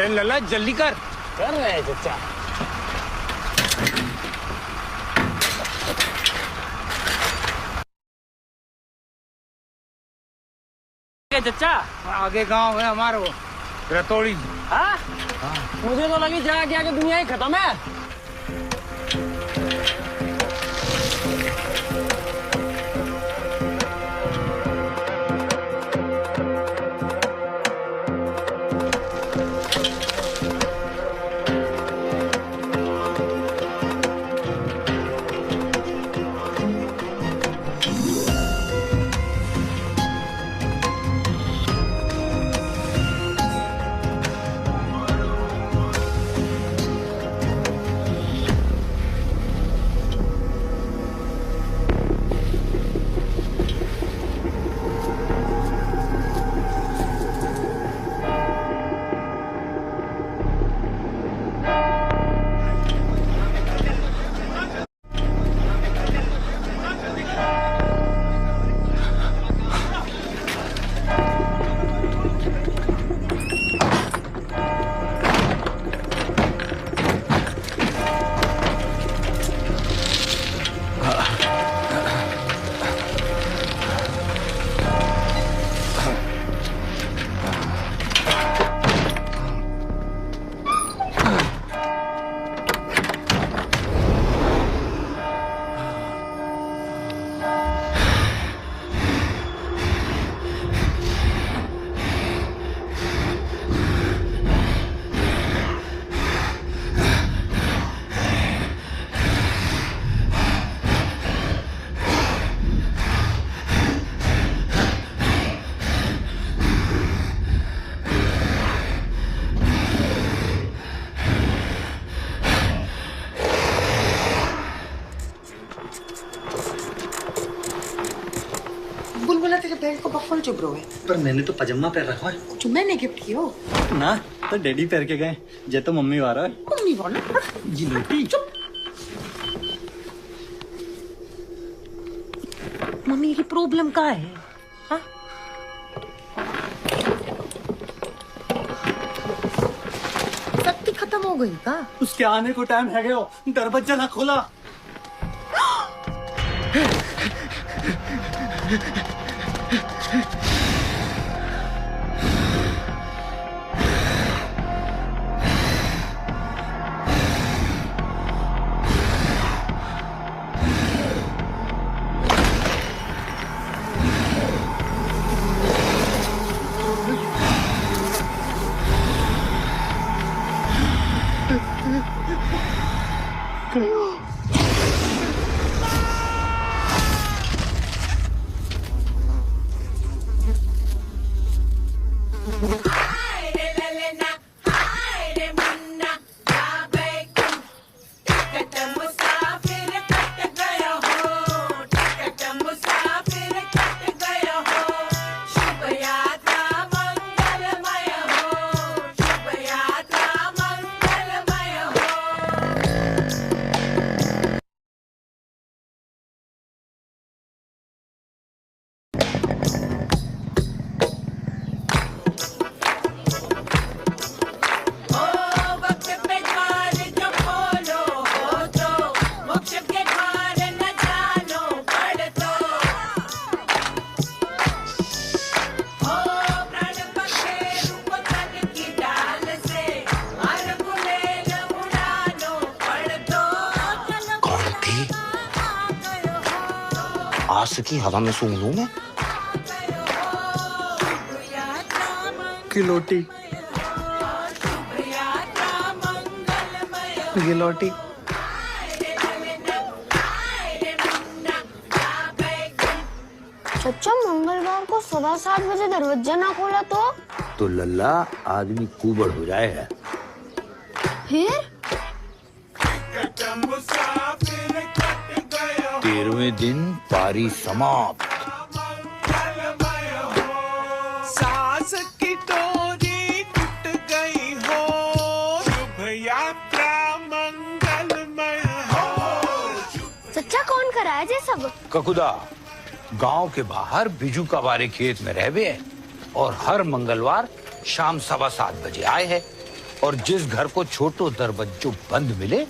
अरे लल्ला जल्दी कर रहे हैं चचा। चचा आगे गांव है हमारा वो रतौड़ी। हाँ? मुझे तो लगी जगह क्या कि दुनिया ही खत्म है। बुलबुला तेरे बैग को बफल चुभ रहे पर मैंने तो पजामा पहन रखा है। जो मैंने गिफ्ट किया ना तो डैडी पहन के गए जे तो मम्मी वाला है। मम्मी बोला जी लोटी चुप। मम्मी की प्रॉब्लम क्या है? हाँ? शक्ति खत्म हो गई का? उसके आने को टाइम है गयो, दरवाजा ना खोला। आज की हवा में सूंघ लूं मैं गिलोटी गिलोटी। सच्चा मंगलवार को 7:15 बजे दरवाजा ना खोला तो लल्ला आदमी कुबड़ हो जाए है। फिर 13वें दिन पारी समाप्त। सास की डोरी टूट गई हो, शुभ यात्रा मंगलमय हो। सच्चा कौन कराया जे सब? ककुदा गांव के बाहर बिजू का बारे खेत में रहवे है और हर मंगलवार शाम 7:15 बजे आए है। और जिस घर को छोटो दरवाजो बंद मिले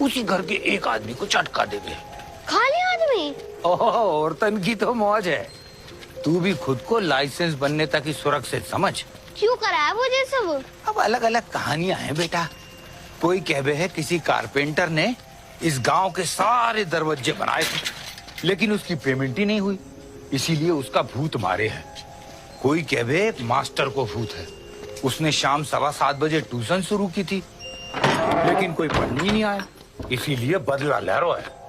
उसी घर के एक आदमी को झटका देवे। खाली आदमी? ओह, औरतन की तो मौज है। तू भी खुद को लाइसेंस बनने तक ही सुरक्षित समझ। क्यों कराया वो ये सब? अब अलग अलग कहानियां हैं बेटा। कोई कहवे है किसी कारपेंटर ने इस गांव के सारे दरवाजे बनाए थे, लेकिन उसकी पेमेंट ही नहीं हुई, इसीलिए उसका भूत मारे है। कोई कहवे मास्टर को भूत है, उसने शाम 7:15 बजे ट्यूशन शुरू की थी, लेकिन कोई पढ़ने ही नहीं आया, इसीलिए बदला लहरो है।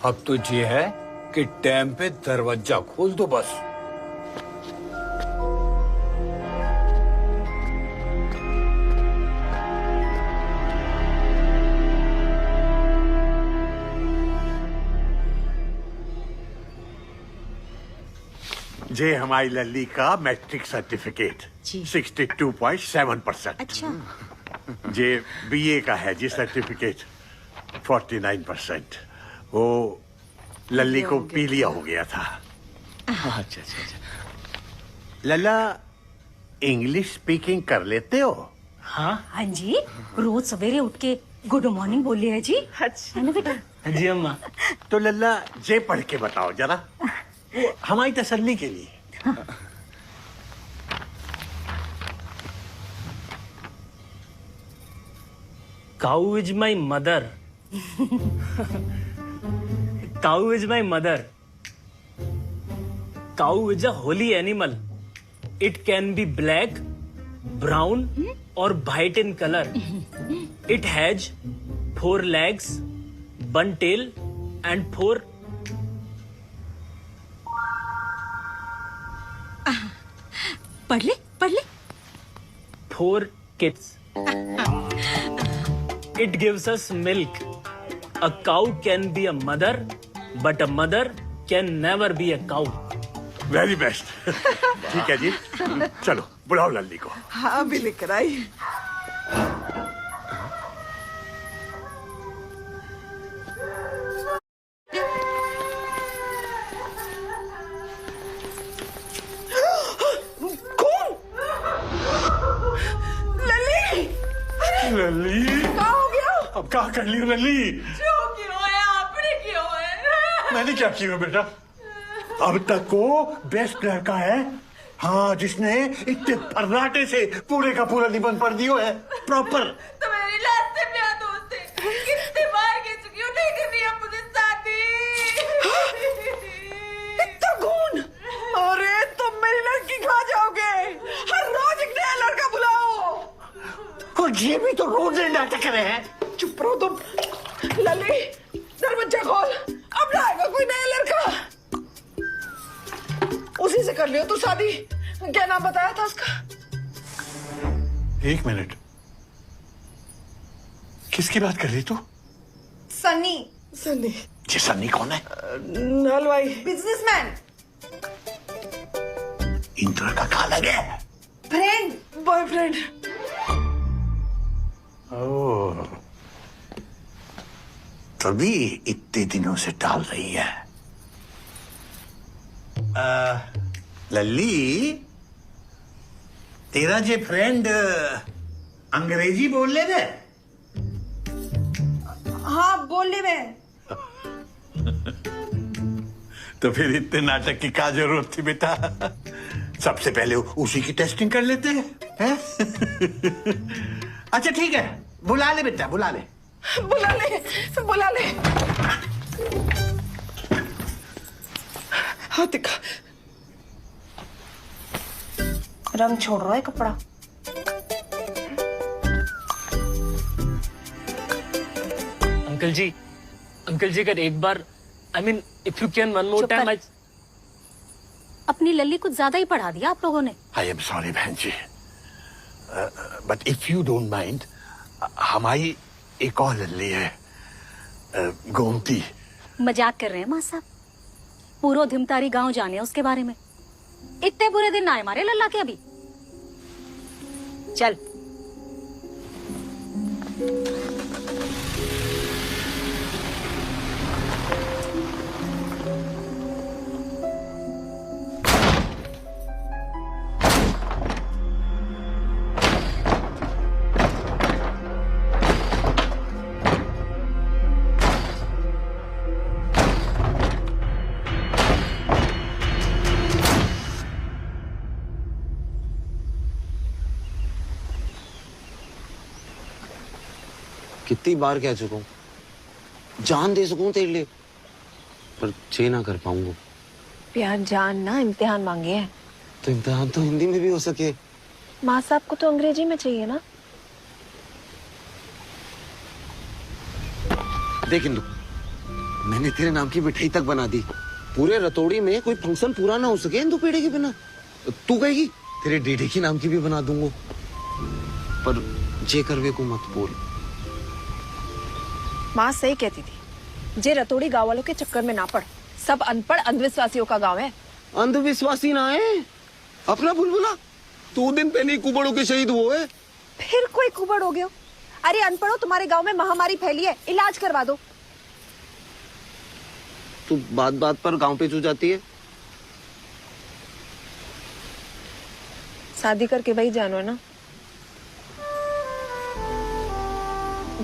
अब तो ये है कि टाइम पे दरवाजा खोल दो बस। जे हमारी लल्ली का मैट्रिक सर्टिफिकेट 62.7%। अच्छा। जे बीए का है जी सर्टिफिकेट 49%। वो लल्ली को पीलिया हो गया था। अच्छा। लल्ला इंग्लिश स्पीकिंग कर लेते हो? हाँ जी, रोज सवेरे उठ के गुड मॉर्निंग बोलिए है जी। अच्छा। है ना बेटा? जी अम्मा। तो लल्ला जे पढ़ के बताओ जरा, वो हमारी तसल्ली के लिए। Cow is my mother. Cow is my mother. Cow is a holy animal. It can be black, brown, or white in color. It has 4 legs, 1 tail, and 4. पढ़ ले 4 kids. It gives us milk. A cow can be a mother, but a mother can never be a cow. Very best. ठीक है जी, चलो बुलाओ लल्ली को। हाँ, अभी लेकर आई। लल्ली क्या हो गया? अब क्या कर ली लल्ली? क्यों है? आपने क्यों है? मैंने क्या किया बेटा? अब तक को बेस्ट लड़का है, हाँ, जिसने इतने फर्राटे से पूरे का पूरा निबंध पढ़ दियो है प्रॉपर। तो मेरी लास्ट से प्यार दोस्त है, कितनी बार कह चुकी हूँ नहीं करनी है मुझे शादी। इतना गुण? अरे तुम मेरी लड़की खा जाओगे। हर रोज एक नया लड़का बुलाओ। और ये भी तो रोज नाटक कर रहे हैं। चुप रहो तुम। लली, दरवाजा खोल, अब लाएगा कोई नया लड़का। उसी से कर लियो तू शादी। क्या नाम बताया था उसका? 1 मिनट, किसकी बात कर रही तू? सनी। सनी? ये सन्नी कौन है? हलवाई, बिजनेसमैन, इंद्र का खाला है। Friend, boyfriend. ओह, तभी इतने दिनों से टाल रही है। लल्ली, तेरा जे फ्रेंड अंग्रेजी बोल ले रे? हाँ, बोली मैं। तो फिर इतने नाटक की क्या जरूरत थी बेटा? सबसे पहले उसी की टेस्टिंग कर लेते हैं। अच्छा ठीक है, बुला ले बेटा, बुला ले। बुला ले, बुला ले। हाँ दिखा। रंग छोड़ रहा है कपड़ा। अंकल जी अगर एक बार, I mean, if you can one more चुप time, कर। अपनी लल्ली कुछ ज्यादा ही पढ़ा दिया आप लोगों ने। आई एम सॉरी बहन जी, but if you don't mind, हमारी एक और लल्ली है, गोमती। मजाक कर रहे हैं माँ साहब। पूरो धिमतारी गांव जाने उसके बारे में। इतने बुरे दिन ना आए हमारे लल्ला के अभी। चल। कितनी बार कह चुका हूँ, जान दे सकूं तेरे लिए, पर चे ना कर पाऊंगा। प्यार जान ना इम्तिहान मांगे है। तो इम्तिहान तो हिंदी में भी हो सके। माँ साहब को तो अंग्रेजी में चाहिए ना। देख इंदु, मैंने तेरे नाम की मिठाई तक बना दी। पूरे रतौड़ी में कोई फंक्शन पूरा ना हो सके इंदु पेड़े के बिना। तू कहेगी तेरे डेडे की नाम की भी बना दूंगा, पर जे करवे को मत बोल। माँ सही कहती थी, जे रतौड़ी गांव वालों के चक्कर में ना पड़। सब अनपढ़ अंधविश्वासियों का गांव है। अंधविश्वासी ना है अपना बुलबुला, 2 दिन पहले ही कुबड़ों के शहीद हुए है। फिर कोई कुबड़ हो गया। अरे अनपढ़ो, तुम्हारे गांव में महामारी फैली है, इलाज करवा दो। तू बात बात पर गांव पे चू जाती है। शादी करके वही जानो है ना।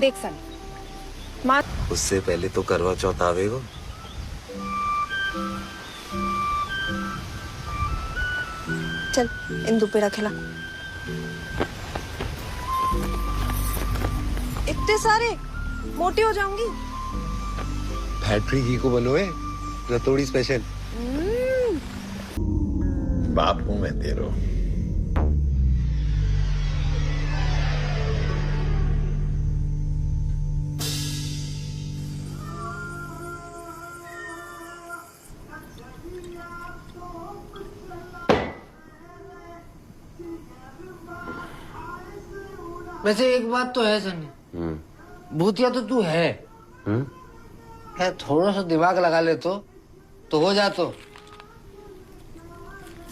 देख साली, माँ उससे पहले तो करवा चौथ आवेगा। चल इंदु पेड़ा खिला। इतने सारे, मोटी हो जाऊंगी। फैक्ट्री घी को बनोए रतौड़ी स्पेशल। बाप हूं मैं तेरो। वैसे एक बात तो है सनी, भूतिया तो तू है। है थोड़ा सा दिमाग लगा ले तो हो जा तो।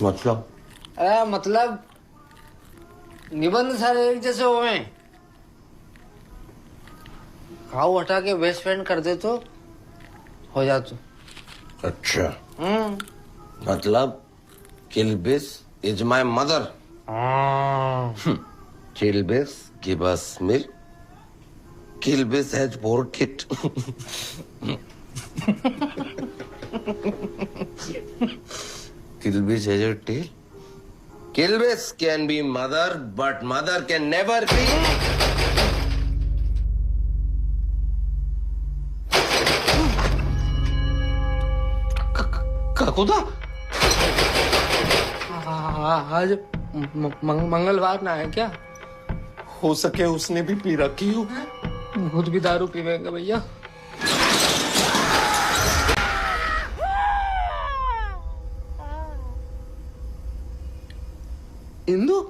मतलब? अरे मतलब निबंध सारे एक जैसे हुए। घाव हटा के बेस्ट फ्रेंड कर दे तो हो जा तो। अच्छा मतलब Kilbis is my mother. Kilbis give us milk, Kilbis has bore kit. Kilbis has a tail. Kilbis can be mother, but mother can never be. खुदा आज मंगलवार ना है क्या? हो सके उसने भी पी रखी हो। खुद भी दारू पीवेंगे भैया। इंदु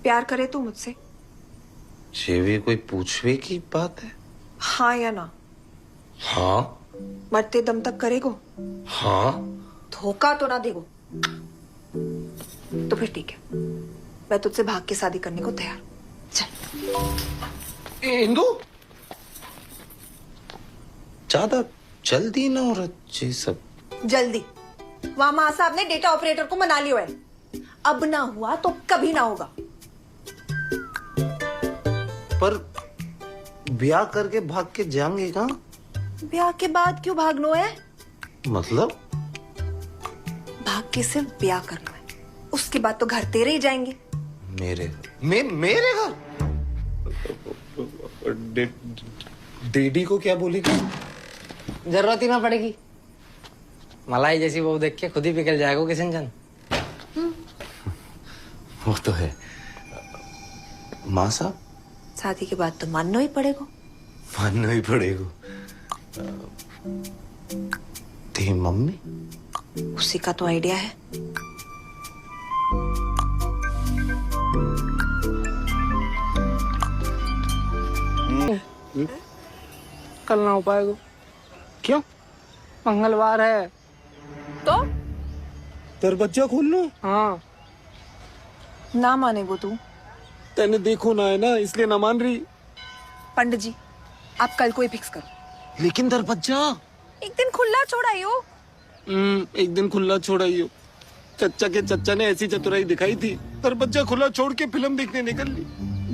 प्यार करे तू मुझसे? ये भी कोई पूछवे की बात है? हाँ या ना? हाँ। मरते दम तक करेगो? हाँ। धोखा तो ना देगो? तो फिर ठीक है, मैं तुझसे भाग के शादी करने को तैयार। चल। इंदु ज्यादा जल्दी ना हो रहा ये सब। जल्दी? वहां माँ साहब ने डेटा ऑपरेटर को मना लिया है। अब ना हुआ तो कभी ना होगा। पर ब्याह करके भाग के जाएंगे कहाँ? ब्याह के बाद क्यों भागनो है? मतलब? भाग के सिर्फ ब्याह करना है, उसके बाद तो घर तेरे ही जाएंगे। मेरे मेरे घर? डैडी को क्या बोलेगी? जरूरत ही ना पड़ेगी। मलाई जैसी बहू देख के खुद ही पिघल जाएगा किशन चंद। वो तो है। माँ साहब शादी के बाद तो मानना ही पड़ेगा। मानना ही पड़ेगा। तेरी मम्मी? उसी का तो आइडिया है। कल ना हो पाएगा। क्यों? मंगलवार है तो दरवाजा खोल लो। हाँ। ना मानेगो तू? तेने देखो ना है ना, इसलिए ना मान रही। पंडित जी, आप कल को ही फिक्स करो। लेकिन दरवाजा एक दिन खुला छोड़ाइयो। एक दिन खुला छोड़ाइयो। चच्चा के चच्चा ने ऐसी चतुराई दिखाई थी, दरवाजा खुला छोड़ के फिल्म देखने निकल ली।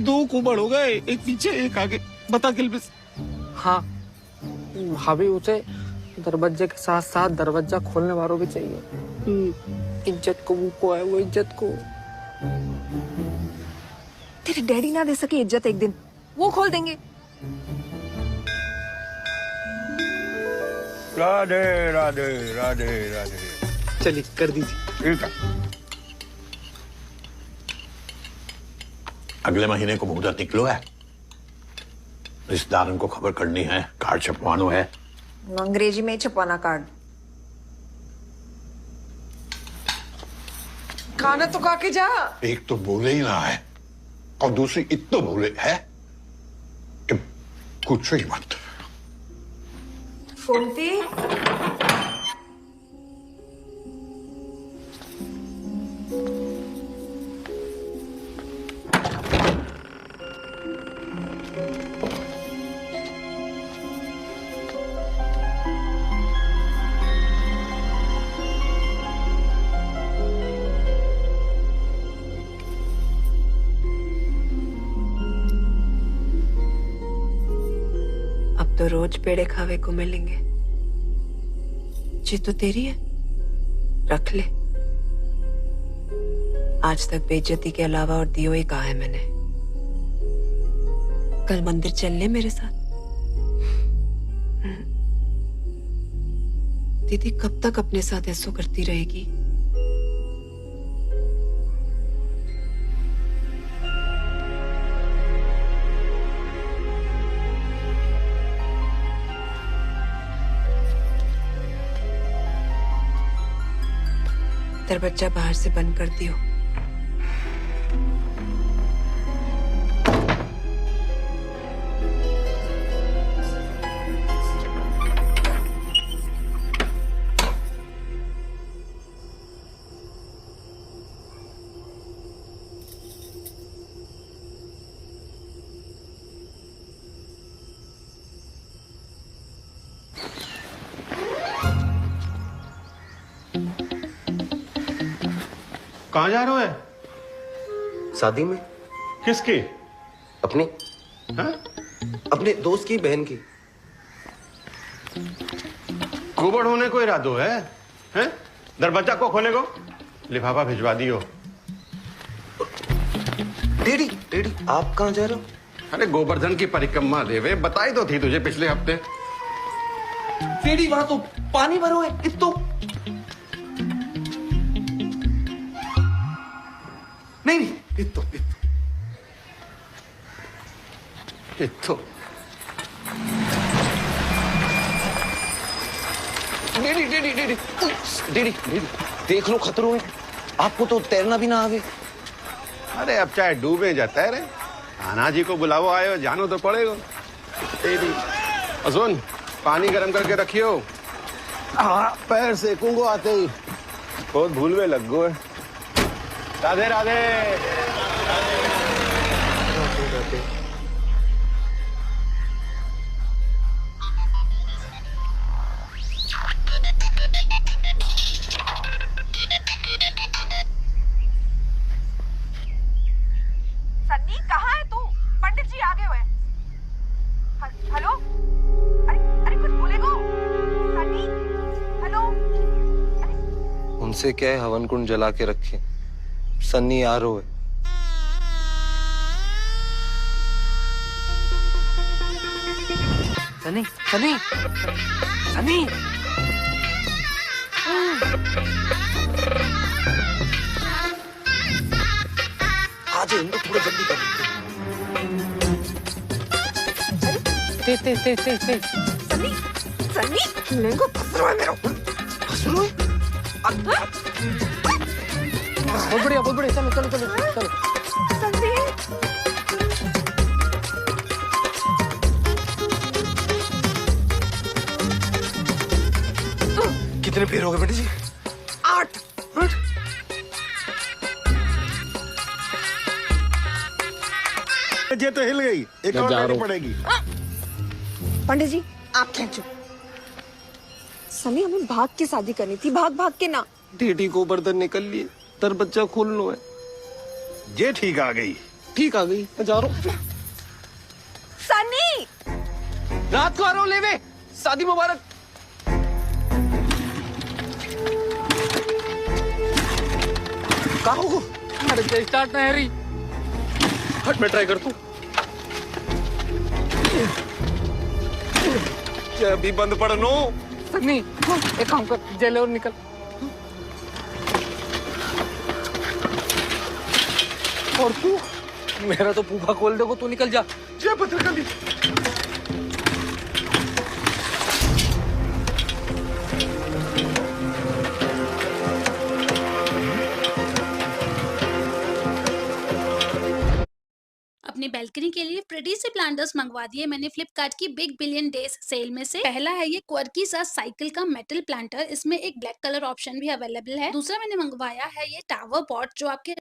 2 कुबड़ हो गए, एक पीछे एक आगे। बता किलबिस। हाँ, भाभी उसे दरवाजे के साथ साथ दरवाजा खोलने वालों भी चाहिए। इज्जत को वो है, वो इज्जत को। तेरे डैडी ना दे सके इज्जत एक दिन, वो खोल देंगे। राधे राधे राधे राधे। चलिए कर दीजिए। ठीक है। अगले महीने को मुहूर्त निकलो है, रिश्तेदारों को खबर करनी है, कार्ड छपवानो है। अंग्रेजी में ही छपवाना कार्ड। खाना तो खा के जा। एक तो बोले ही ना है और दूसरी इतना बोले है कि कुछ ही मत। गोमती, अब तो रोज पेड़े खावे को मिलेंगे। जी तो तेरी है, रख ले। आज तक बेइज्जती के अलावा और दियो ही कहा है मैंने। कल मंदिर चल ले मेरे साथ। दीदी कब तक अपने साथ ऐसो करती रहेगी? दरवाजा बाहर से बंद कर दियो। कहाँ जा रहे हो? शादी में। किसकी? अपनी। हाँ? अपने दोस्त की बहन की। कुबड़ होने को इरादो है? हैं? दरवाजा को खोले को लिफाफा भिजवा दियो। डैडी डैडी आप कहाँ जा रहे हो? अरे गोवर्धन की परिक्रमा देवे बताई तो थी तुझे पिछले हफ्ते। डैडी वहां तो पानी भरो है इतो। नहीं नहीं इतो इतो। Daddy daddy daddy daddy daddy देख लो खतरों में। आपको तो तैरना भी ना आवे। अरे अब चाहे डूबे जा तैरे, आना जी को बुलाओ आयो, जानो तो पड़ेगा। सुन पानी गर्म करके रखियो। हाँ पैर सेकूंगो आते ही बहुत भूल में लग गो है। राधे राधे। सन्नी कहाँ है तू? पंडित जी आ गए हुए। हेलो, अरे अरे कुछ बोलेगो? सन्नी हेलो। उनसे क्या है, हवन कुंड जला के रखे। सन्नी आ रो है। सनी सनी सनी आज इनको थोड़ा जल्दी कर। ते सन्नी सन्नी लेंगो पसरो है मेरा। पसरो? बहुत बढ़िया चलो चलो चलो चलो। सन्नी कितने पैर हो गए बेटी जी? 8। ये तो हिल गई, एक और लेनी पड़ेगी। पंडित जी आप खींचो। सनी हमें भाग के शादी करनी थी, भाग भाग के ना। डैडी गोवर्धन निकल लिए, दरवाजा खोल लो है। ये ठीक आ गई। ठीक आ गई, मैं जा रहा हूँ। सनी रात को आ रहा हूँ लेवे। शादी मुबारक। अरे स्टार्ट नहीं रही। हट मैं ट्राई कर तू। अभी बंद पड़ नो। सन्नी एक काम कर, जेल और निकल। और तू? मेरा तो पूफा खोल देखो, तू निकल जा। जय भद्रकाली। अपनी बैल्कनी के लिए प्रिटी से प्लांटर्स मंगवा दिए मैंने फ्लिपकार्ट की बिग बिलियन डेज सेल में से। पहला है ये क्वर्की सा साइकिल का मेटल प्लांटर, इसमें एक ब्लैक कलर ऑप्शन भी अवेलेबल है। दूसरा मैंने मंगवाया है ये टावर पॉट जो आपके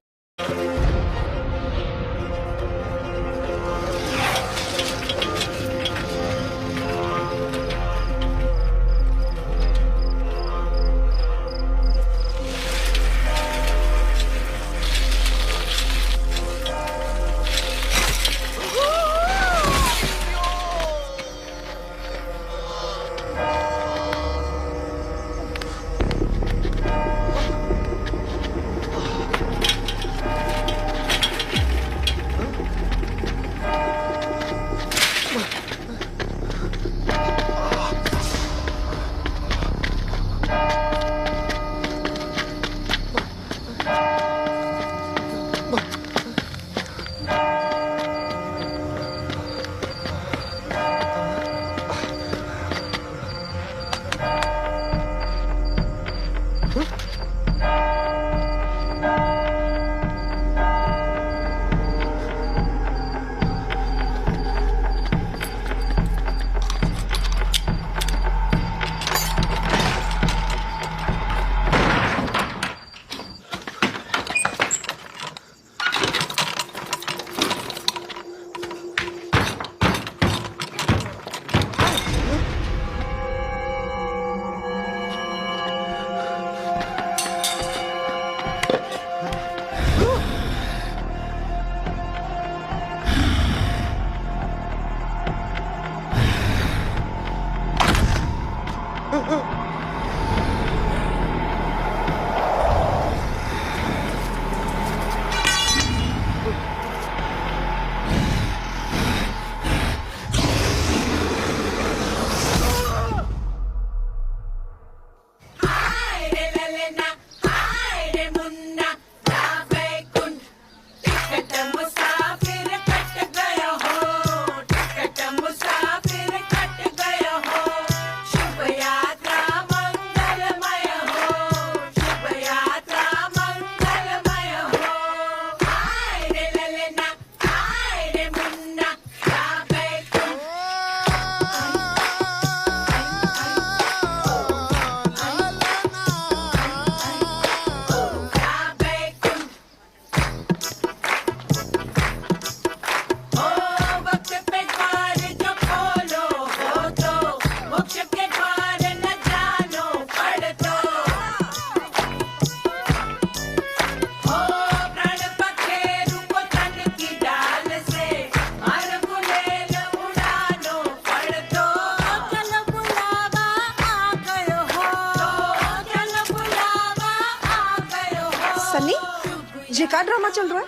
ये क्या ड्रामा चल रहा है?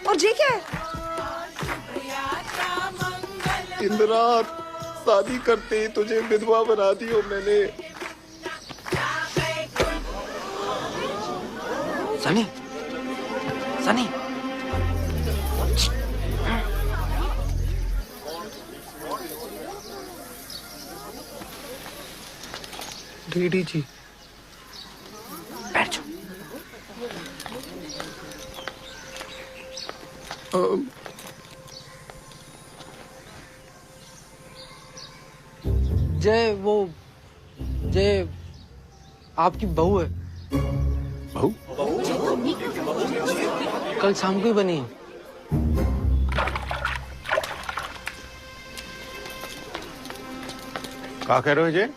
और ये क्या है? इंदिरा, शादी करते ही तुझे विधवा बना दी हो मैंने। सनी, सनी, डीडी जी बैठ जाओ। जय आपकी बहू है। बहू? कल शाम को ही बनी है। क्या कह रहे हो जय?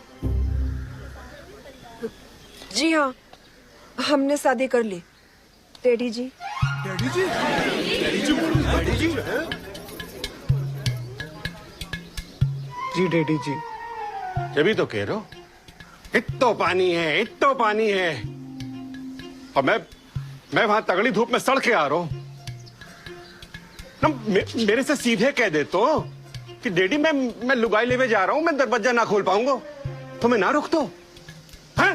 जी हाँ, हमने शादी कर ली डैडी जी। डैडी जी? डैडी जी बोलो, डैडी जी? जी डैडी जी। जब तो कह रहे हो इत्तो पानी है, इत्तो पानी है, और मैं वहां तगड़ी धूप में सड़ के आ रहा हूं। मेरे से सीधे कह दे तो कि डैडी मैं लुगाई लेवे जा रहा हूं, मैं दरवाजा ना खोल पाऊंगा तो मैं ना रुक तो हैं?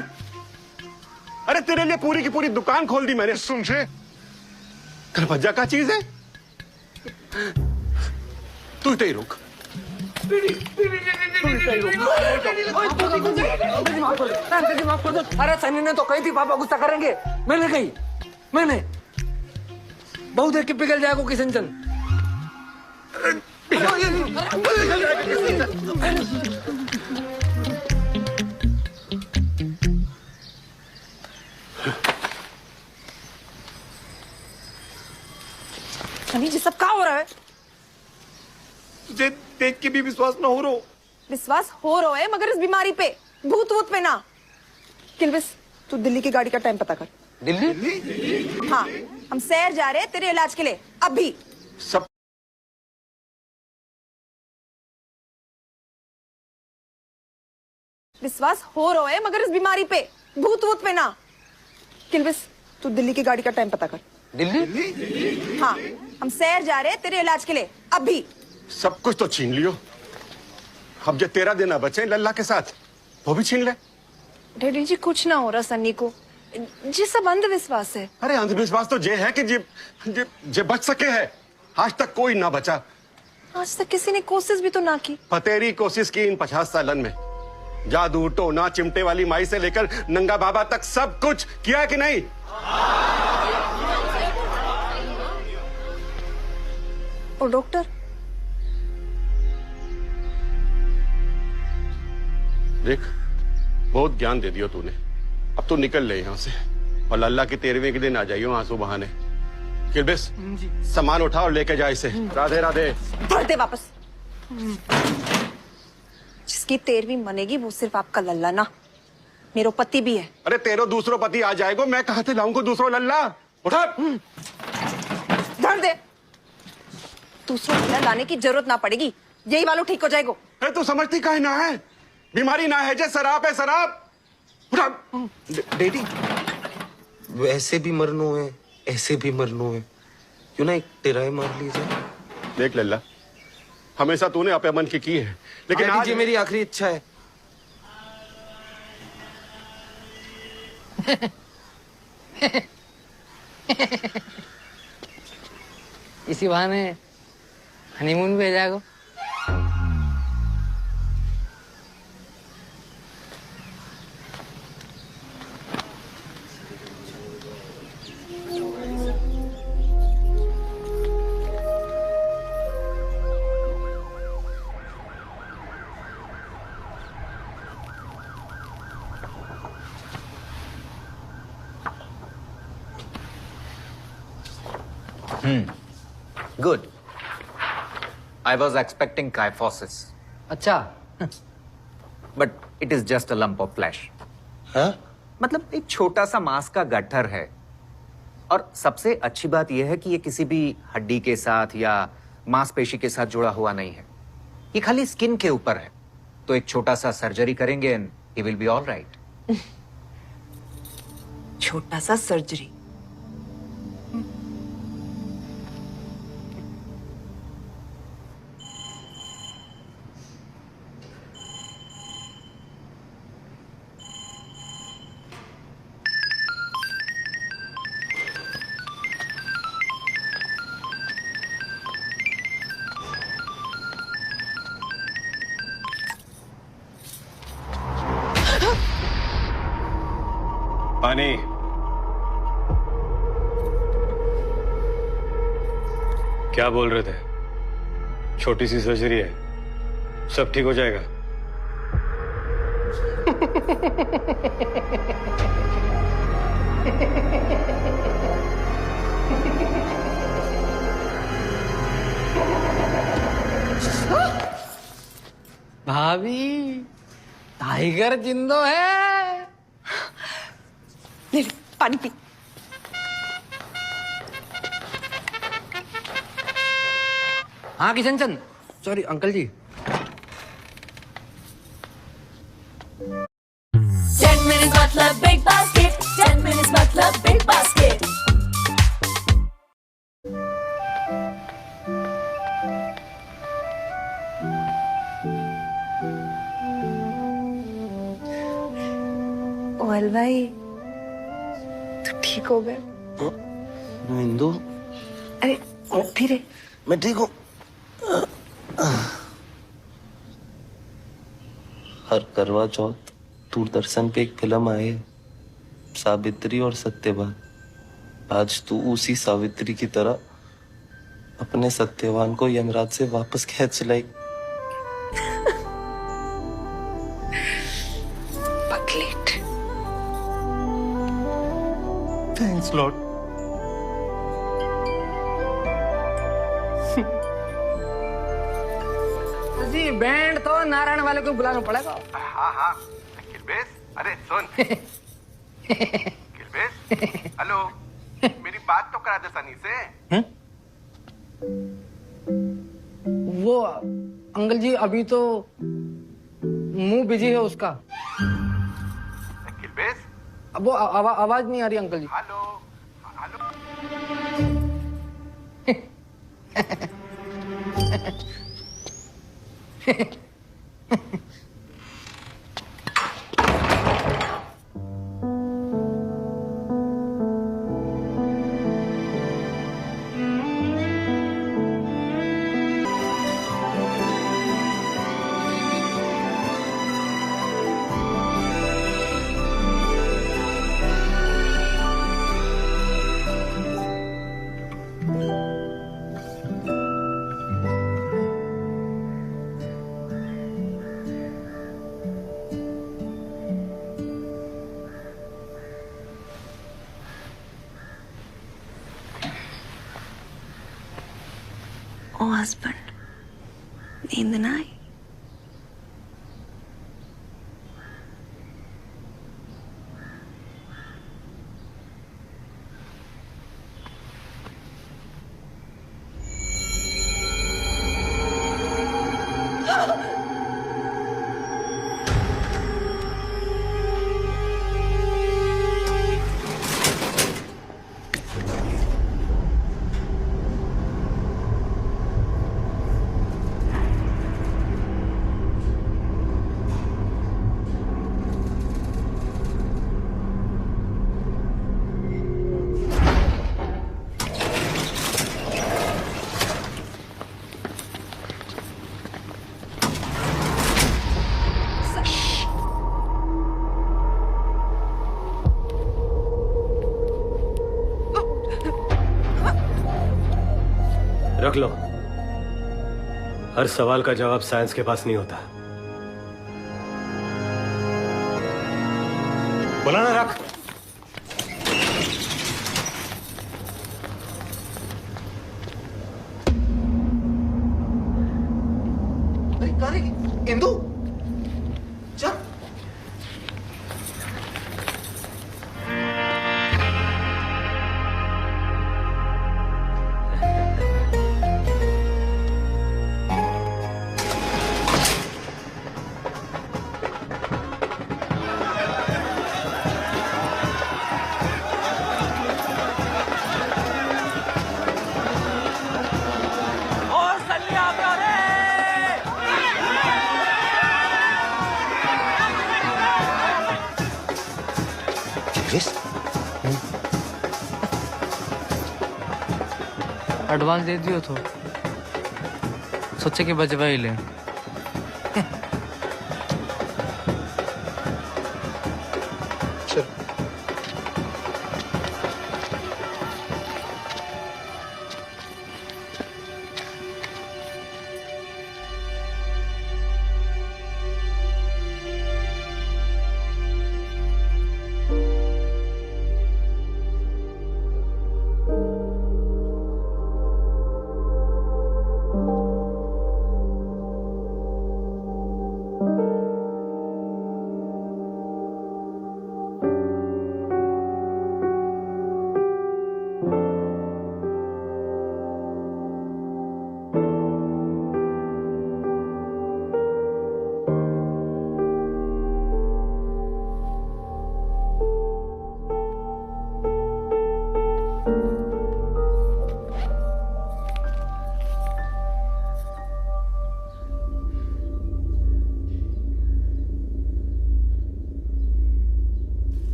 अरे तेरे लिए पूरी की पूरी दुकान खोल दी मैंने। सुन से दरवाजा का चीज है, तू इतना ही रुक। अरे सनी ने तो कही थी पापा गुस्सा करेंगे, मैंने कही, मैंने बहुत देर के पिघल जाएगा किशन चंद। सनी जी सब क्या हो रहा है? तुझे देख के भी विश्वास ना हो रहा। विश्वास हो रहा है मगर इस बीमारी पे, भूत वूत पे ना। किल्विस तू दिल्ली की गाड़ी का टाइम पता कर। दिल्ली? हाँ, हम शहर जा रहे हैं तेरे इलाज के लिए अभी। सब विश्वास हो रहा है मगर इस बीमारी पे, भूत वूत पे ना। किल्विस तू दिल्ली की गाड़ी का टाइम पता कर। दिल्ली? हाँ, हम शहर जा रहे हैं तेरे इलाज के लिए अभी। सब कुछ तो छीन लियो, अब जो 13 दिन बचे लल्ला के साथ वो भी छीन ले। डैडी जी कुछ ना हो रहा सन्नी को, जी सब अंधविश्वास है। अरे अंधविश्वास तो ये है कि जे बच सके है, आज तक कोई ना बचा। आज तक किसी ने कोशिश भी तो ना की। फतेरी कोशिश की इन 50 सालन में, जादू टोना चिमटे वाली माई से लेकर नंगा बाबा तक सब कुछ किया कि नहीं? और डॉक्टर? देख बहुत ज्ञान दे दियो तूने, अब तू निकल ले यहाँ से और लल्ला की 13वें के दिन आ जाइयो आंसू बहाने। किल्बिस सामान उठा और लेके जा इसे। राधे राधे। भर दे वापस। जिसकी 13वीं मनेगी वो सिर्फ आपका लल्ला ना, मेरा पति भी है। अरे तेरो दूसरो पति आ जाएगा, मैं कहाँ से लाऊंगा दूसरो लल्ला? उठा। धर दे। दूसरा लल्ला लाने की जरूरत ना पड़ेगी, यही वालों ठीक हो जाएगा। अरे तू समझती काहे ना है, बीमारी ना है जे शराब है शराब। उठा। डैडी वैसे भी मरनो है, ऐसे भी मरनो है, क्यों ना एक टेराए मार लीजिए। देख लल्ला, हमेशा तूने अपने मन की है, लेकिन आज ये मेरी आखिरी इच्छा है। इसी बहाने हनीमून पे जाएगा। Good. I was expecting kyphosis. अच्छा। But it is just a lump of flesh. हाँ? मतलब एक छोटा सा मांस का गट्ठर है। और सबसे अच्छी बात यह है कि ये किसी भी हड्डी के साथ या मांसपेशी के साथ जुड़ा हुआ नहीं है। ये खाली स्किन के ऊपर है। तो एक छोटा सा सर्जरी करेंगे and he will be all right. छोटा सा सर्जरी? पानी। क्या बोल रहे थे? छोटी सी सर्जरी है, सब ठीक हो जाएगा। भाभी टाइगर जिंदो है। ले ले, पानी पी। हाँ किशन चंद, सॉरी अंकल जी। 10 minutes मतलब big basket, 10 minutes मतलब big basket। ओल भाई तू ठीक हो गए? इंदु, अरे धीरे। मैं ठीक हूँ। हर करवा चौथ दूरदर्शन पे एक फिल्म आई है, सावित्री और सत्यवान। आज तू उसी सावित्री की तरह अपने सत्यवान को यमराज से वापस खींच लाई। पगलेट। Thanks Lord. जी बैंड तो नारायण वाले को बुलाना पड़ेगा। हाँ हाँ किलबेस, अरे सुन किलबेस, हेलो, मेरी बात तो करा दे सनी से। वो अंकल जी अभी तो मुंह बिजी है उसका। किलबेस, अब वो आवाज नहीं आ रही अंकल जी। Hello hello. ओ हस्बैंड, नींद ना आई? रख लो। हर सवाल का जवाब साइंस के पास नहीं होता। बोला ना रख। अरे इंदु, चल। एडवांस दे दियो तो सोचे कि बचवा ही ले।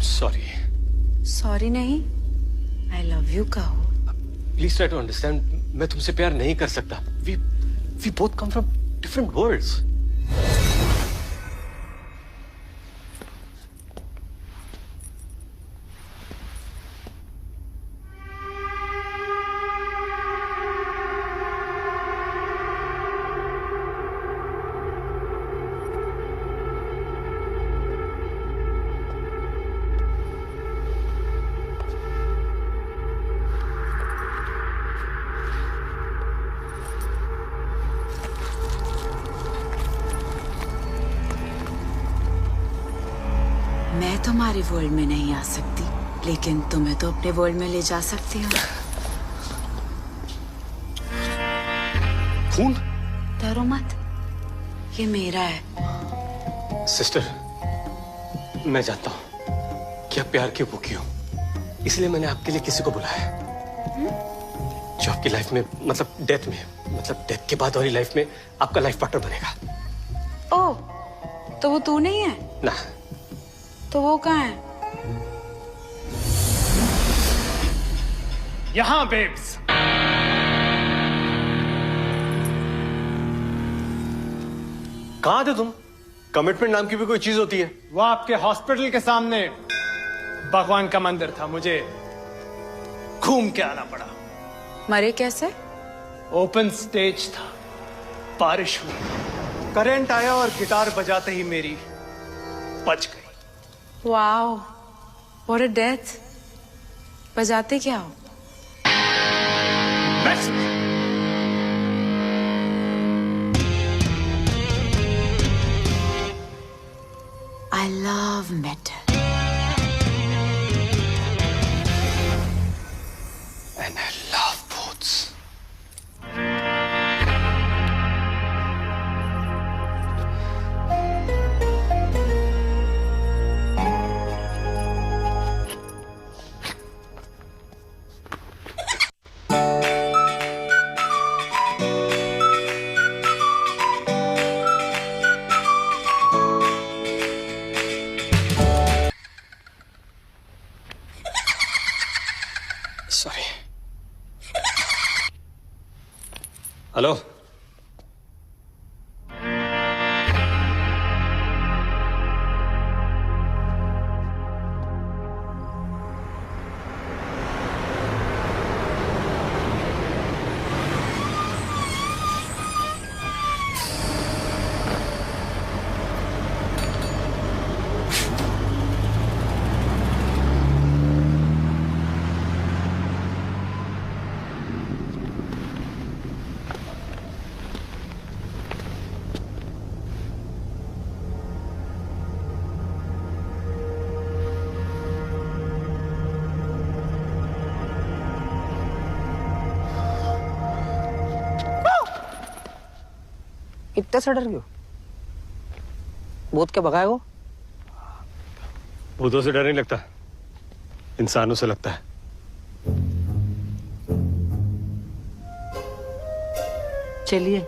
सॉरी। सॉरी नहीं, आई लव यू कहो। Please try to understand. मैं तुमसे प्यार नहीं कर सकता। We both come from different worlds. मैं तुम्हारे वर्ल्ड में नहीं आ सकती, लेकिन तुम्हें तो अपने वर्ल्ड में ले जा सकती हूँ। खून? डरो मत, ये मेरा है। सिस्टर, मैं जानता हूं कि आप प्यार की भूखी हो, इसलिए मैंने आपके लिए किसी को बुलाया जो आपकी लाइफ में, मतलब डेथ में, मतलब डेथ के बाद वाली लाइफ में आपका लाइफ पार्टनर बनेगा। ओह, तो वो तू नहीं है? ना। तो वो कहाँ है? यहां बेब्स। कहां थे तुम? कमिटमेंट नाम की भी कोई चीज होती है? वो आपके हॉस्पिटल के सामने भगवान का मंदिर था, मुझे घूम के आना पड़ा। मरे कैसे? ओपन स्टेज था, बारिश हुई, करंट आया और गिटार बजाते ही मेरी बच गई। Wow, what a death. बजाते क्या हो? I love metal. And I love boats. Sorry. Hello, इतना सा डर क्यों? भूत के भगाए हो? भूतों से डर नहीं लगता, इंसानों से लगता है। चलिए।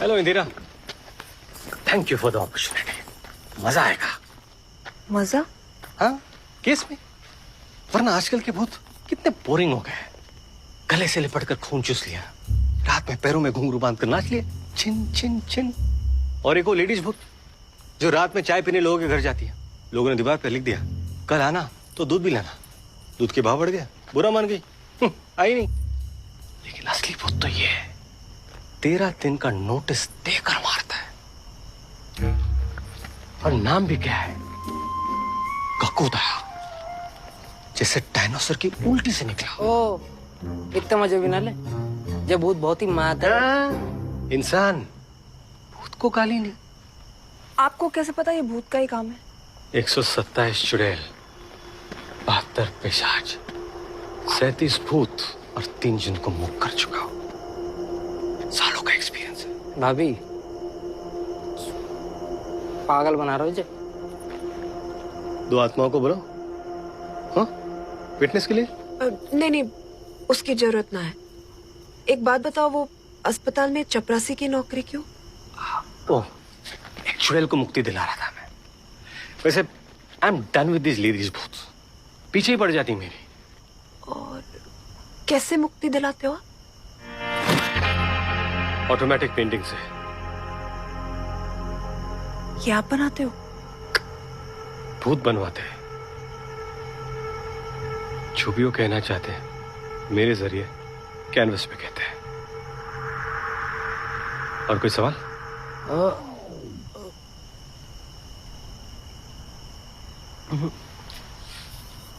Hello Indira, thank you for the opportunity. मजा आएगा। मजा? हाँ, केस में। वरना आजकल के भूत कितने बोरिंग हो गए। गले से लिपट कर खून चूस लिया, रात में पैरों में घुंघरू बांध कर नाच लिए, छिन छिन छिन। और एक वो लेडीज भूत जो रात में चाय पीने लोगों के घर जाती है। लोगों ने दीवार पर लिख दिया, कल आना तो दूध भी लाना। दूध के भाव बढ़ गया, बुरा मान गई, आई नहीं। लेकिन असली भूत तो ये है, 13 दिन का नोटिस देकर मारता है। और नाम भी क्या है? ककूदा। जैसे डायनासोर की उल्टी से निकला। ओ इतना मजे भी ना ले, जब भूत बहुत ही माता इंसान भूत को गाली नहीं। आपको कैसे पता ये भूत का ही काम है? 127 चुड़ैल, 72 पिशाच, 37 भूत और 3 जिन को मुक्त कर चुका हूं। सालों का एक्सपीरियंस है। भाभी पागल बना रहे हो जे। 2 आत्माओं को बुलाओ, हाँ, विटनेस के लिए। नहीं नहीं, उसकी जरूरत ना है। एक बात बताओ, वो अस्पताल में चपरासी की नौकरी क्यों? ओह, एक चुड़ैल को मुक्ति दिला रहा था मैं। वैसे I am done with this ladies भूत, पीछे ही पड़ जाती मेरी। और कैसे मुक्ति दिलाते हो? ऑटोमेटिक पेंटिंग से। ये आप बनाते हो? भूत बनवाते हैं। जो भी वो कहना चाहते हैं मेरे जरिए कैनवस पे कहते हैं। और कोई सवाल?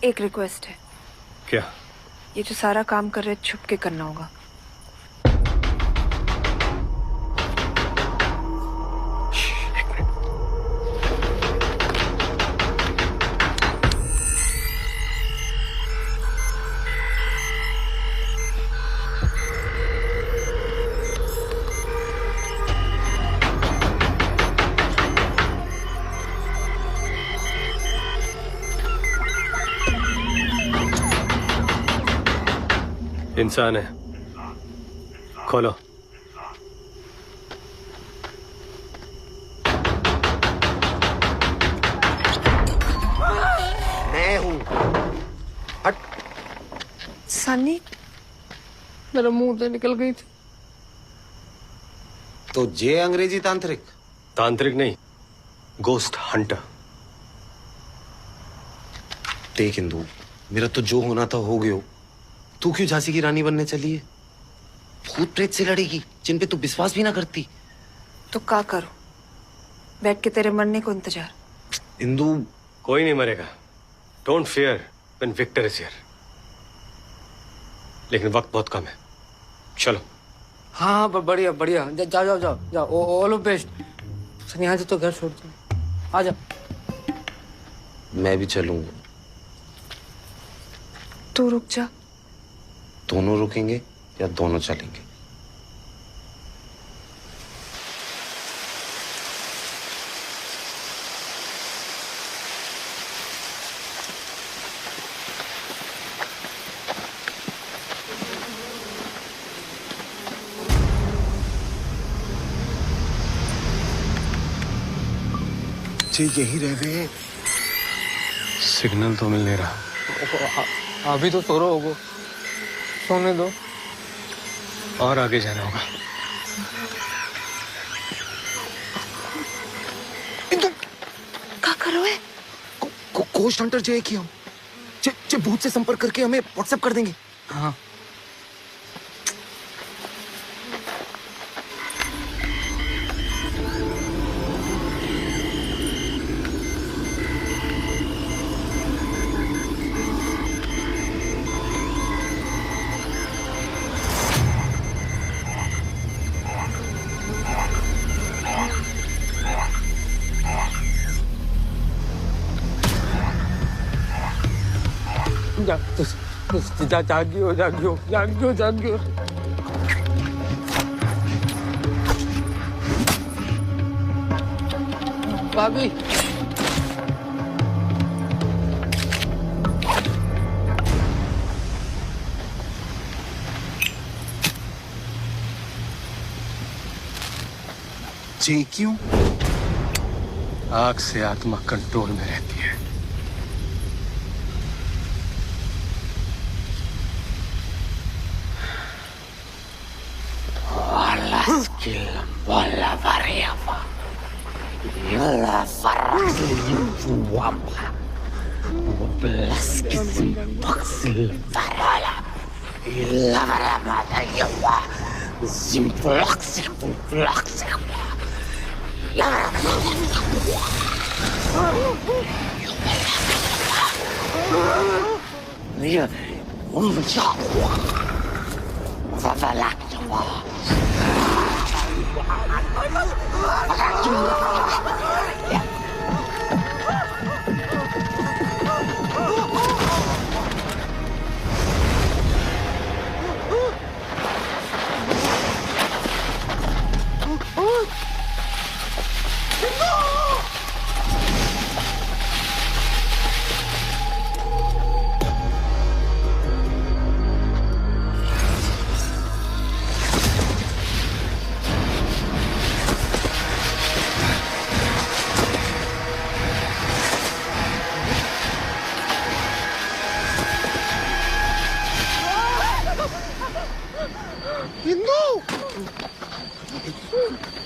एक रिक्वेस्ट है। क्या? ये जो सारा काम कर रहे छुप के करना होगा। इंसान है, खोलो। मैं हूं। हट। सनी, मेरा मुंह से निकल गई थी। तो जे अंग्रेजी तांत्रिक? तांत्रिक नहीं, गोस्ट हंटर। देख इंदु, मेरा तो जो होना था हो गयो। तू क्यों झांसी की रानी बनने चली है? भूत प्रेत से लड़ेगी जिन पे तू विश्वास भी ना करती। तो क्या करो? बैठ के तेरे मरने को इंतजार। इंदु, कोई नहीं मरेगा। Don't fear when Victor is here. लेकिन वक्त बहुत कम है, चलो। हाँ बढ़िया बढ़िया, जाओ जाओ जाओ जाओ। All of best. सनी यहाँ से तो घर छोड़ दो, आ जा। मैं भी चलूंगा। तू रुक जा। दोनों रुकेंगे या दोनों चलेंगे? जी यही रह गए। सिग्नल तो मिल नहीं रहा। अभी तो सो रहे होगो, सोने दो। और आगे जाना होगा। क्या कर रहे हो? कोस्ट हंटर जे की हम जे भूत से संपर्क करके हमें व्हाट्सएप कर देंगे। हाँ जागियो जागियो जागियो जागियो। भाभी जी क्यों? आग से आत्मा कंट्रोल में रहती है।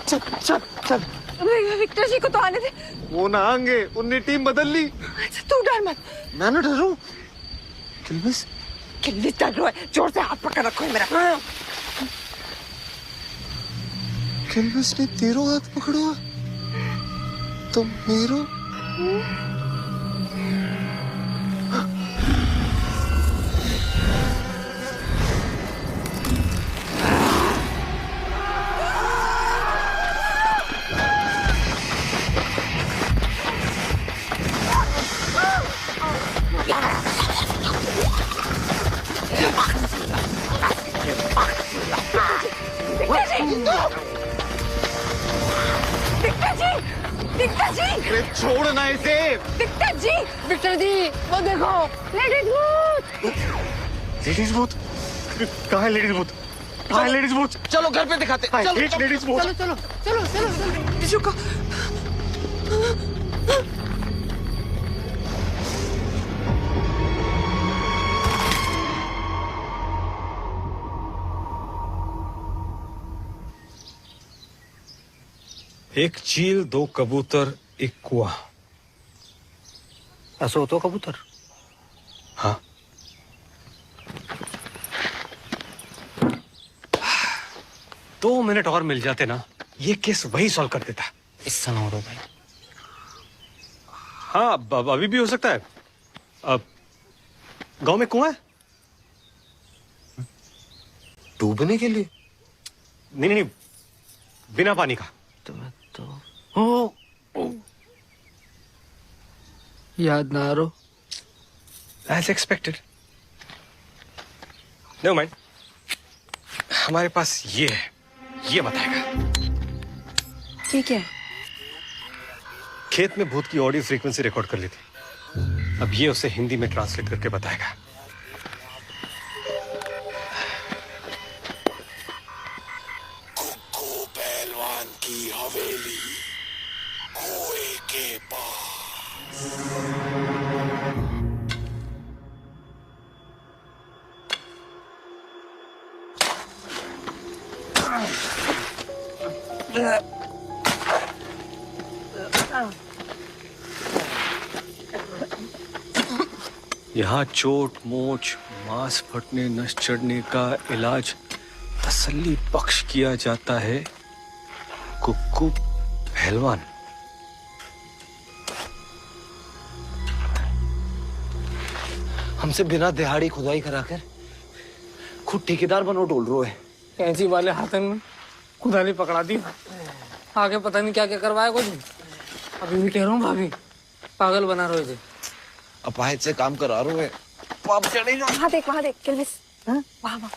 चल चल चल। विक्टर जी को तो आने दे। वो ना आएंगे, उनने टीम बदल ली। अच्छा तू डर मत। मैं ना डरूं। किल्विस डर रहा है, जोर से हाथ पकड़ रखो है मेरा। किल्विस ने तेरो हाथ पकड़ा तो मेरो। छोड़ना इसे। विक्टर जी वो देखो लेडीज भूत। लेडीज भूत कहाँ है? लेडीज भूत कहाँ है? लेडीज भूत चलो घर पे दिखाते। चलो लेडीज भूत। चलो चलो चलो चलो टिशू को। एक चील, 2 कबूतर, 1 कुआं। ऐसा होता कबूतर? हाँ। दो मिनट और मिल जाते ना, ये केस वही सॉल्व कर देता। इससे ना हो रहा भाई। हाँ अभी भी हो सकता है। अब गांव में कुआं है डूबने के लिए? नहीं, बिना पानी का। याद ना आ रहा। As expected. Never mind. हमारे पास ये है, ये बताएगा। ठीक है। खेत में भूत की ऑडियो फ्रीक्वेंसी रिकॉर्ड कर ली थी, अब ये उसे हिंदी में ट्रांसलेट करके बताएगा। पहलवान की हवेली कुएं के पास। यहाँ चोट मोच, मांस फटने, नस चढ़ने का इलाज तसल्ली बख्श किया जाता है। कुक्कू पहलवान। हमसे बिना दिहाड़ी खुदाई कराकर खुद ठेकेदार बनो डोल रो है। कैंची वाले हाथन में खुदाली पकड़ा दी। आगे पता नहीं क्या क्या करवाया कुछ। अभी भी कह रहा हूँ भाभी पागल बना रहे थे। अपाहिज से काम करा रहे है। पाप चढ़ेगा। वहाँ देख किल्विस। वहाँ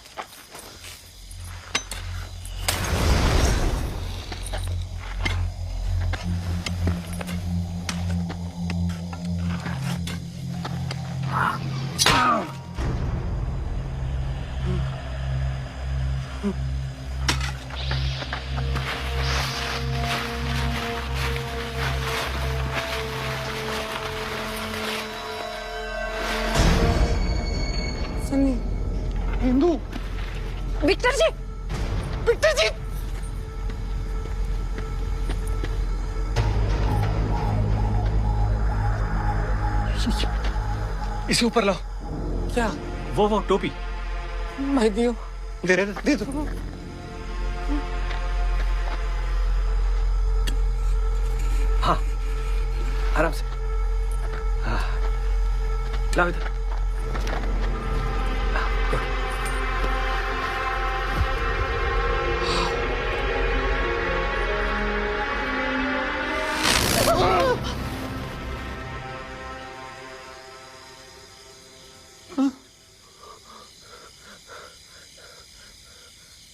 हिंदू। विक्टर जी इसे ऊपर लाओ। क्या? वो टोपी भाई दियो। दे दो। हाँ आराम से। हाँ लाओ इधर।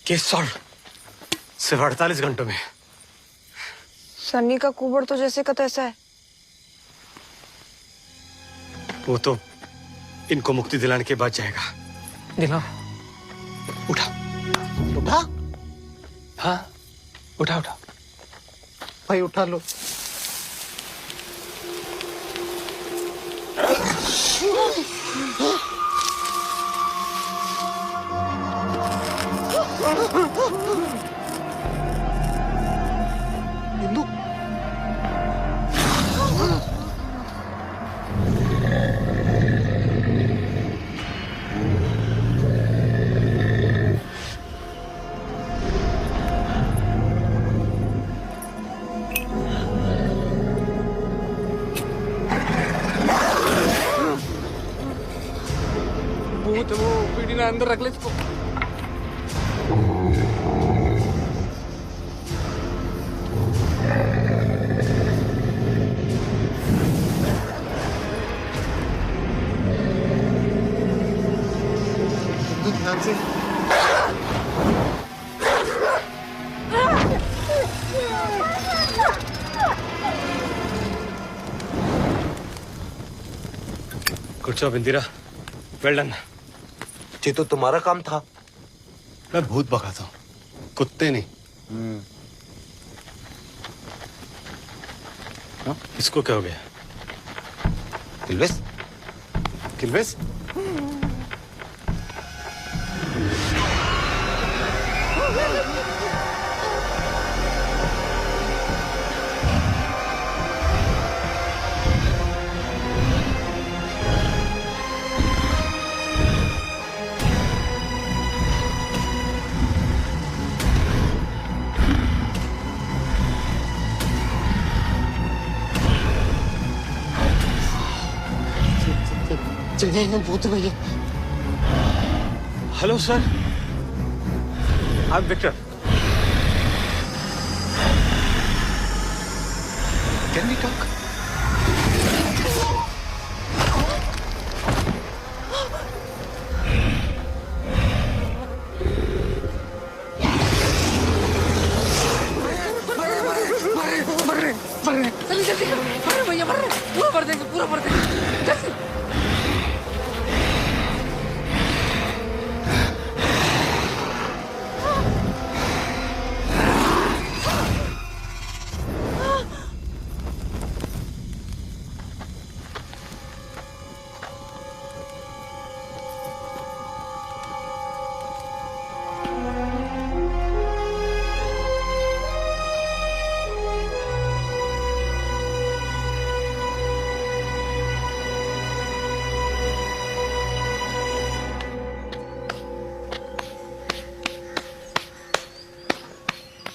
केस सॉल्व सिर्फ 48 घंटों में। सन्नी का कुबड़ तो जैसे का तैसा है। वो तो इनको मुक्ति दिलाने के बाद जाएगा। दिलाओ। उठा उठा। हाँ उठा उठा भाई उठा लो। इंदु भूत वो पीढ़ी ने अंदर रख ले इसको। ध्यान से। Good job Indira, well done. ये तो तुम्हारा काम था। मैं भूत भगाता हूँ, कुत्ते नहीं। इसको क्या हो गया? किल्वेस किल्वेस भूत भैया। Hello sir, I am Victor. Can we talk? जल्दी भैया पूरा भर देंगे पूरा भर देंगे जल्दी।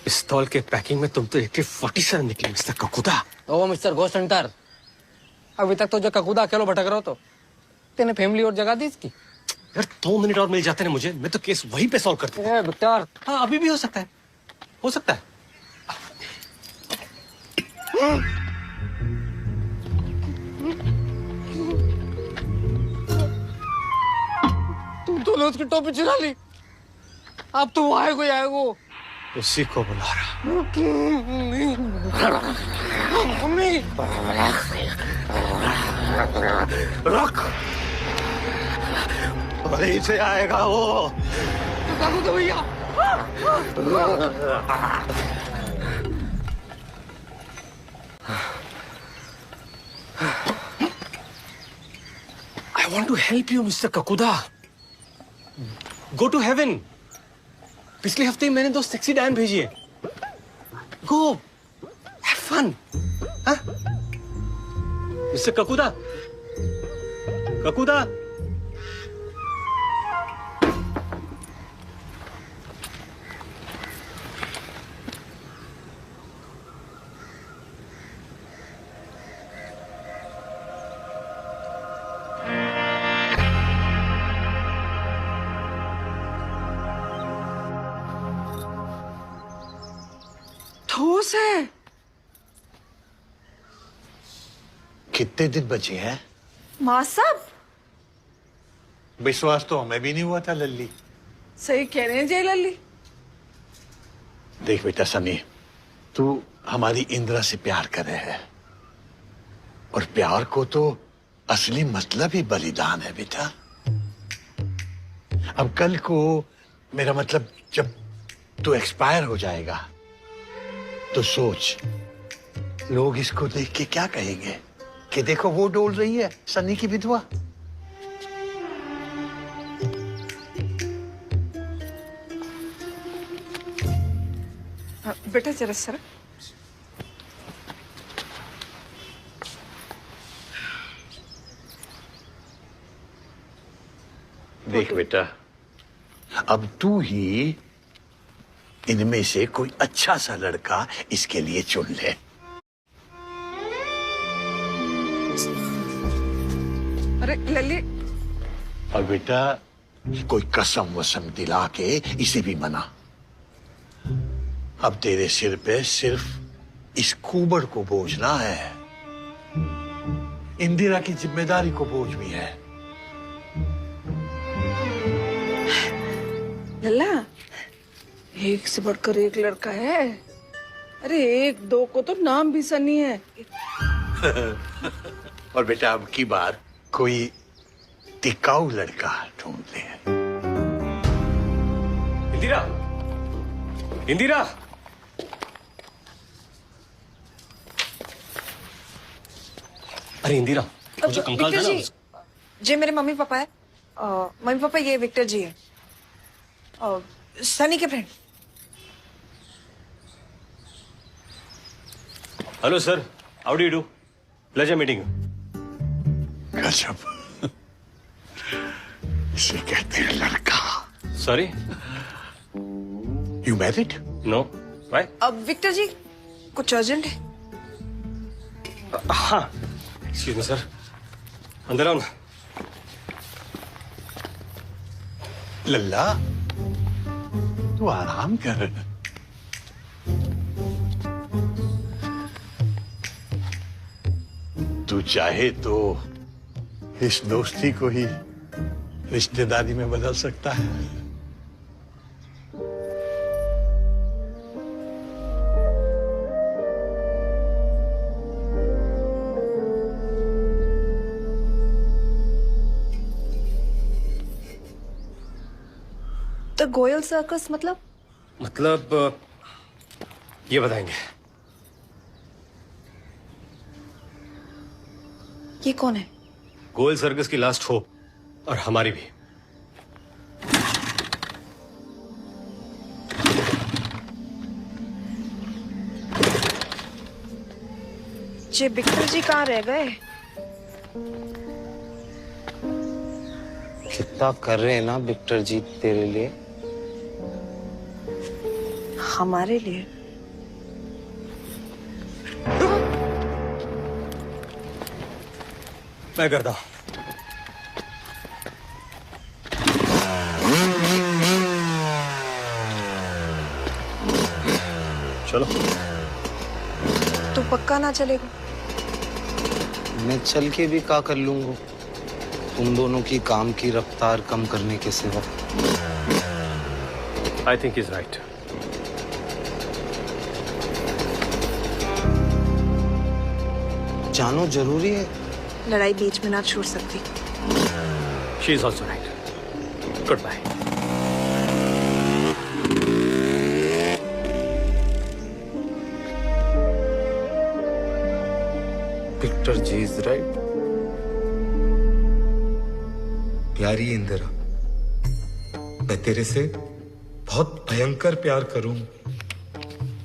पिस्तौल के पैकिंग में तुम तो AK-47 निकले मिस्टर ककुदा। ओ मिस्टर घोस्ट हंटर, अभी तक तो जो ककूदा अकेलो भटक रहा हो तो तेने फैमिली और जगह दी इसकी। यार 2 मिनट और मिल जाते ना मुझे, मैं तो केस वहीं पे सॉल्व करता हूँ। विक्टर, हाँ अभी भी हो सकता है, हो सकता है। तुम तो उसकी टोपी चुरा ली, अब तो वो आएगो ही आएगो। उसी को बुला रहा। रख, वहीं से आएगा वो। तो भैया I want to help you, Mr. Kakuda. Go to heaven. पिछले हफ्ते ही मैंने 2 सेक्सी डायन भेजी है। Go, have fun. हाँ? Mr. Kakuda. Kakuda. ठोस है। कितने दिन बचे हैं? माँ साहब विश्वास तो हमें भी नहीं हुआ था लल्ली। सही कह रहे हैं जय लल्ली। देख बेटा सनी, तू हमारी इंदिरा से प्यार करे है, और प्यार को तो असली मतलब ही बलिदान है बेटा। अब कल को मेरा मतलब जब तू एक्सपायर हो जाएगा तो सोच, लोग इसको देख के क्या कहेंगे कि देखो वो डोल रही है सनी की विधवा। बेटा जरा सर। देख बेटा, अब तू ही इनमें से कोई अच्छा सा लड़का इसके लिए चुन ले। अरे लल्ली। और बेटा कोई कसम वसम दिला के इसे भी मना। अब तेरे सिर पे सिर्फ इस कुबड़ को बोझना है, इंदिरा की जिम्मेदारी को बोझ भी है। लल्ला, एक से बढ़कर एक लड़का है। अरे एक दो को तो नाम भी सनी है। और बेटा अब की बार कोई टिकाऊ लड़का ढूंढ ले। इंदिरा, इंदिरा, अरे इंदिरा, मुझे कंकाल विक्टर था ना। जी, ये मेरे मम्मी पापा है। मम्मी पापा ये विक्टर जी है, सनी के friend. Hello sir, how do you do? Pleasure meeting. गजब, इसे कहते हैं लड़का। Sorry, you married? No, why? अब विक्टर जी कुछ अर्जेंट है? हाँ, एक्सक्यूज मी सर, अंदर आओ ना। लल्ला, तू आराम कर। तू चाहे तो इस दोस्ती को ही रिश्तेदारी में बदल सकता है। तो गोयल सर्कस मतलब ये बताएंगे। ये कौन है? गोयल सर्कस की लास्ट होप, और हमारी भी। जे विक्टर जी कहाँ रह गए? कितना कर रहे हैं ना विक्टर जी तेरे लिए। हमारे लिए? मैं करता हूं। चलो। तू पक्का ना चलेगा? मैं चल के भी क्या कर लूंगा, तुम दोनों की काम की रफ्तार कम करने के सिवा। I think is right. जानो जरूरी है। लड़ाई बीच में ना छोड़ सकती। She is also right. Goodbye. Victor ji is right. प्यारी इंदिरा, मैं तेरे से बहुत भयंकर प्यार करूं,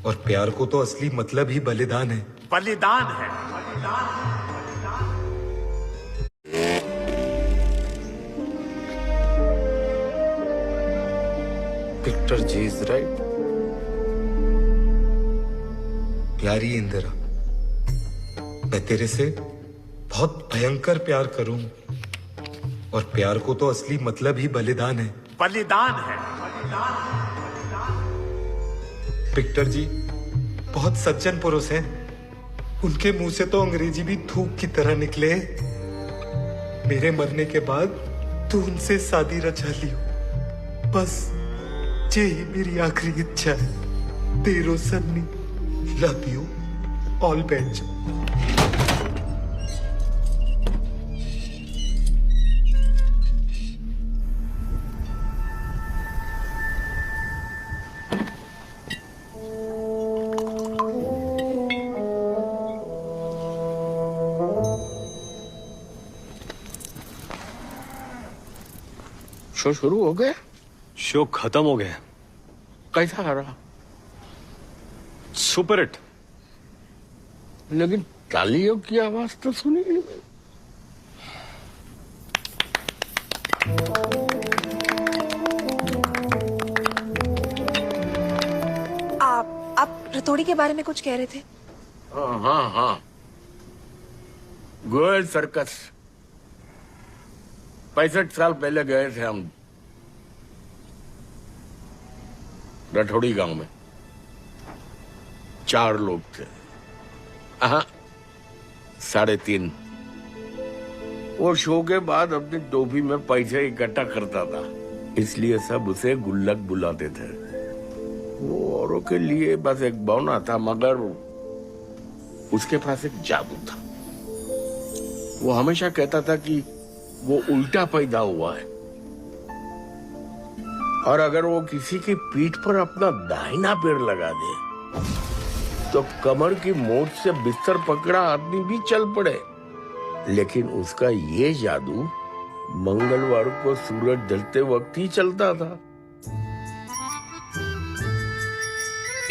और प्यार को तो असली मतलब ही बलिदान है। बलिदान है। Victor ji is right. प्यारी इंदिरा, मैं तेरे से बहुत भयंकर प्यार करूं, और प्यार को तो असली मतलब ही बलिदान है। बलिदान है। विक्टर जी बहुत सज्जन पुरुष हैं। उनके मुंह से तो अंग्रेजी भी थूक की तरह निकले। मेरे मरने के बाद तू उनसे शादी रचा लियो। बस यही मेरी आखिरी इच्छा है। तेरो Sunny, love you, all best. Show शुरू हो गया? शो खत्म हो गया। कैसा रहा? Super hit. लेकिन तालियों की आवाज तो सुनी नहीं। आप रतौड़ी के बारे में कुछ कह रहे थे? हाँ, गोयल सर्कस 65 साल पहले गए थे हम रठौड़ी गांव में। 4 लोग थे। 3.5। वो शो के बाद अपनी टोपी में पैसे इकट्ठा करता था, इसलिए सब उसे गुल्लक बुलाते थे। वो औरों के लिए बस एक बौना था, मगर उसके पास एक जादू था। वो हमेशा कहता था कि वो उल्टा पैदा हुआ है, और अगर वो किसी की पीठ पर अपना दाहिना पैर लगा दे तो कमर की मोच से बिस्तर पकड़ा आदमी भी चल पड़े। लेकिन उसका ये जादू मंगलवार को सूरज ढलते वक्त ही चलता था।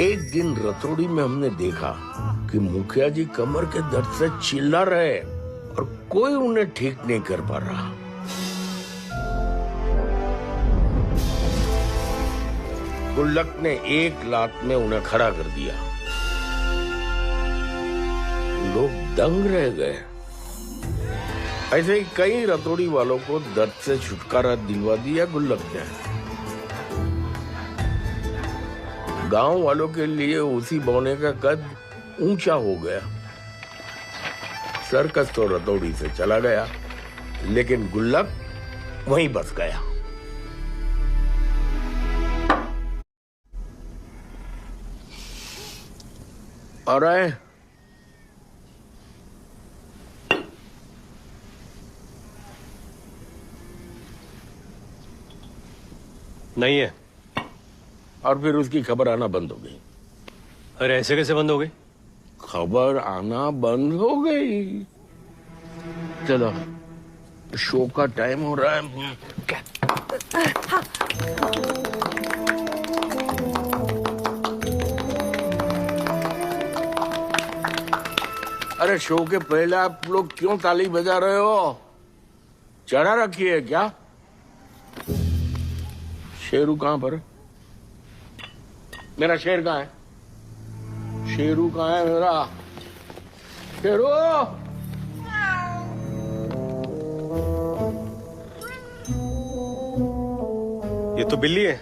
एक दिन रतौड़ी में हमने देखा कि मुखिया जी कमर के दर्द से चिल्ला रहे और कोई उन्हें ठीक नहीं कर पा रहा। गुल्लक ने एक लात में उन्हें खड़ा कर दिया। लोग दंग रह गए। ऐसे ही कई रतौड़ी वालों को दर्द से छुटकारा दिलवा दिया गुल्लक ने। गांव वालों के लिए उसी बौने का कद ऊंचा हो गया। सर्कस तो रतौड़ी से चला गया, लेकिन गुल्लक वहीं बस गया। और आए नहीं है। और फिर उसकी खबर आना बंद हो गई। अरे ऐसे कैसे बंद हो गई? खबर आना बंद हो गई। चलो, शो का टाइम हो रहा है। अरे शो के पहले आप लोग क्यों ताली बजा रहे हो? चढ़ा रखी है क्या? शेरू कहां पर? मेरा शेर कहां है? शेरू कहां है मेरा? शेरू! ये तो बिल्ली है।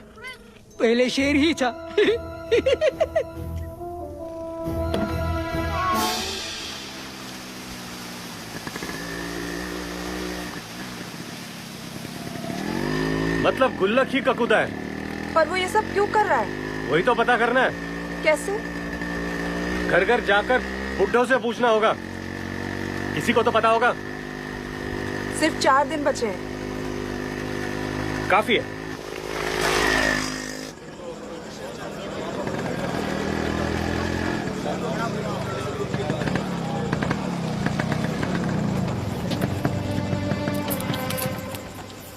पहले शेर ही था। मतलब गुल्लक ही ककूदा है। पर वो ये सब क्यों कर रहा है? वही तो पता करना है। कैसे? घर घर जाकर बुड्ढों से पूछना होगा। किसी को तो पता होगा। सिर्फ 4 दिन बचे हैं। काफी है।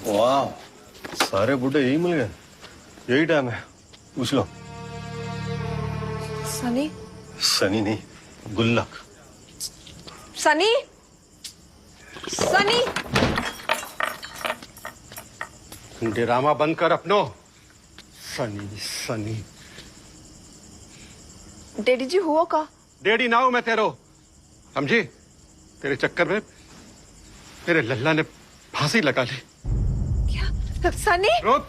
वाह, सारे बूढ़े यही मिल गए। यही टाइम है। पूछ लो। सनी? सनी नहीं, गुल्लक। सनी? सनी? ड्रामा बंद कर अपनो। सनी सनी। डैडी जी हुआ का? डैडी ना हूं मैं तेरो, समझी? तेरे चक्कर में मेरे लल्ला ने फांसी लगा ली। क्या? सनी? रुक।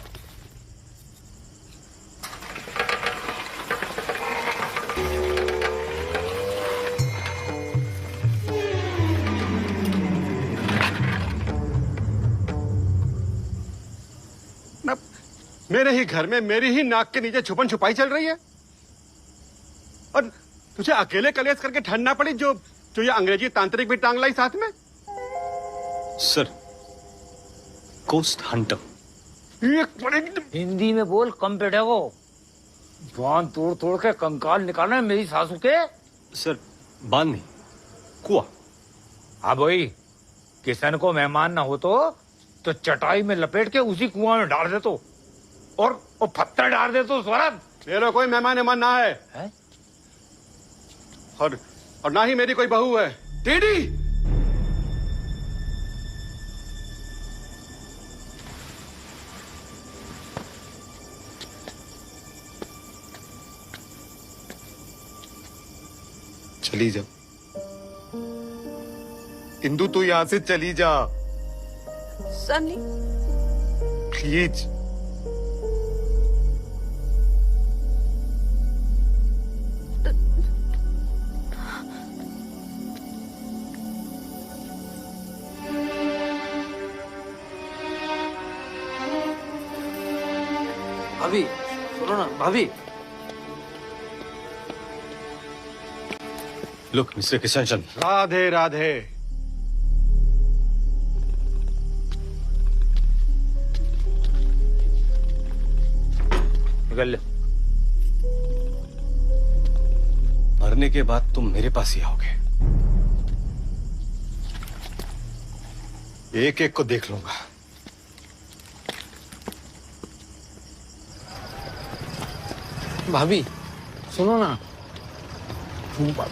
मेरे ही घर में मेरी ही नाक के नीचे छुपन छुपाई चल रही है, और तुझे अकेले कलेश करके ठंडना पड़ी जो जो ये अंग्रेजी तांत्रिक भी टांग लाई साथ में। Sir, coast Hunter. हिंदी में बोल, कम पेटे को बांध तोड़ तोड़ के कंकाल निकालना है मेरी सासू के। सर, बांध नहीं, कुआ। हाँ भाई, किसान को मेहमान ना हो तो चटाई में लपेट के उसी कुआं में डाल दे तो, और पत्थर डाल दे तो स्वरत। मेरा कोई मेहमान ना है? और ना ही मेरी कोई बहू है। डैडी, चली जा इंदु, तू यहां से चली जा सनी। प्लीज। भाभी सुनो ना, भाभी। Look mister Kishan Chand. राधे राधे। निकल ले। मरने के बाद तुम मेरे पास ही आओगे, एक एक को देख लूंगा। भाभी सुनो ना,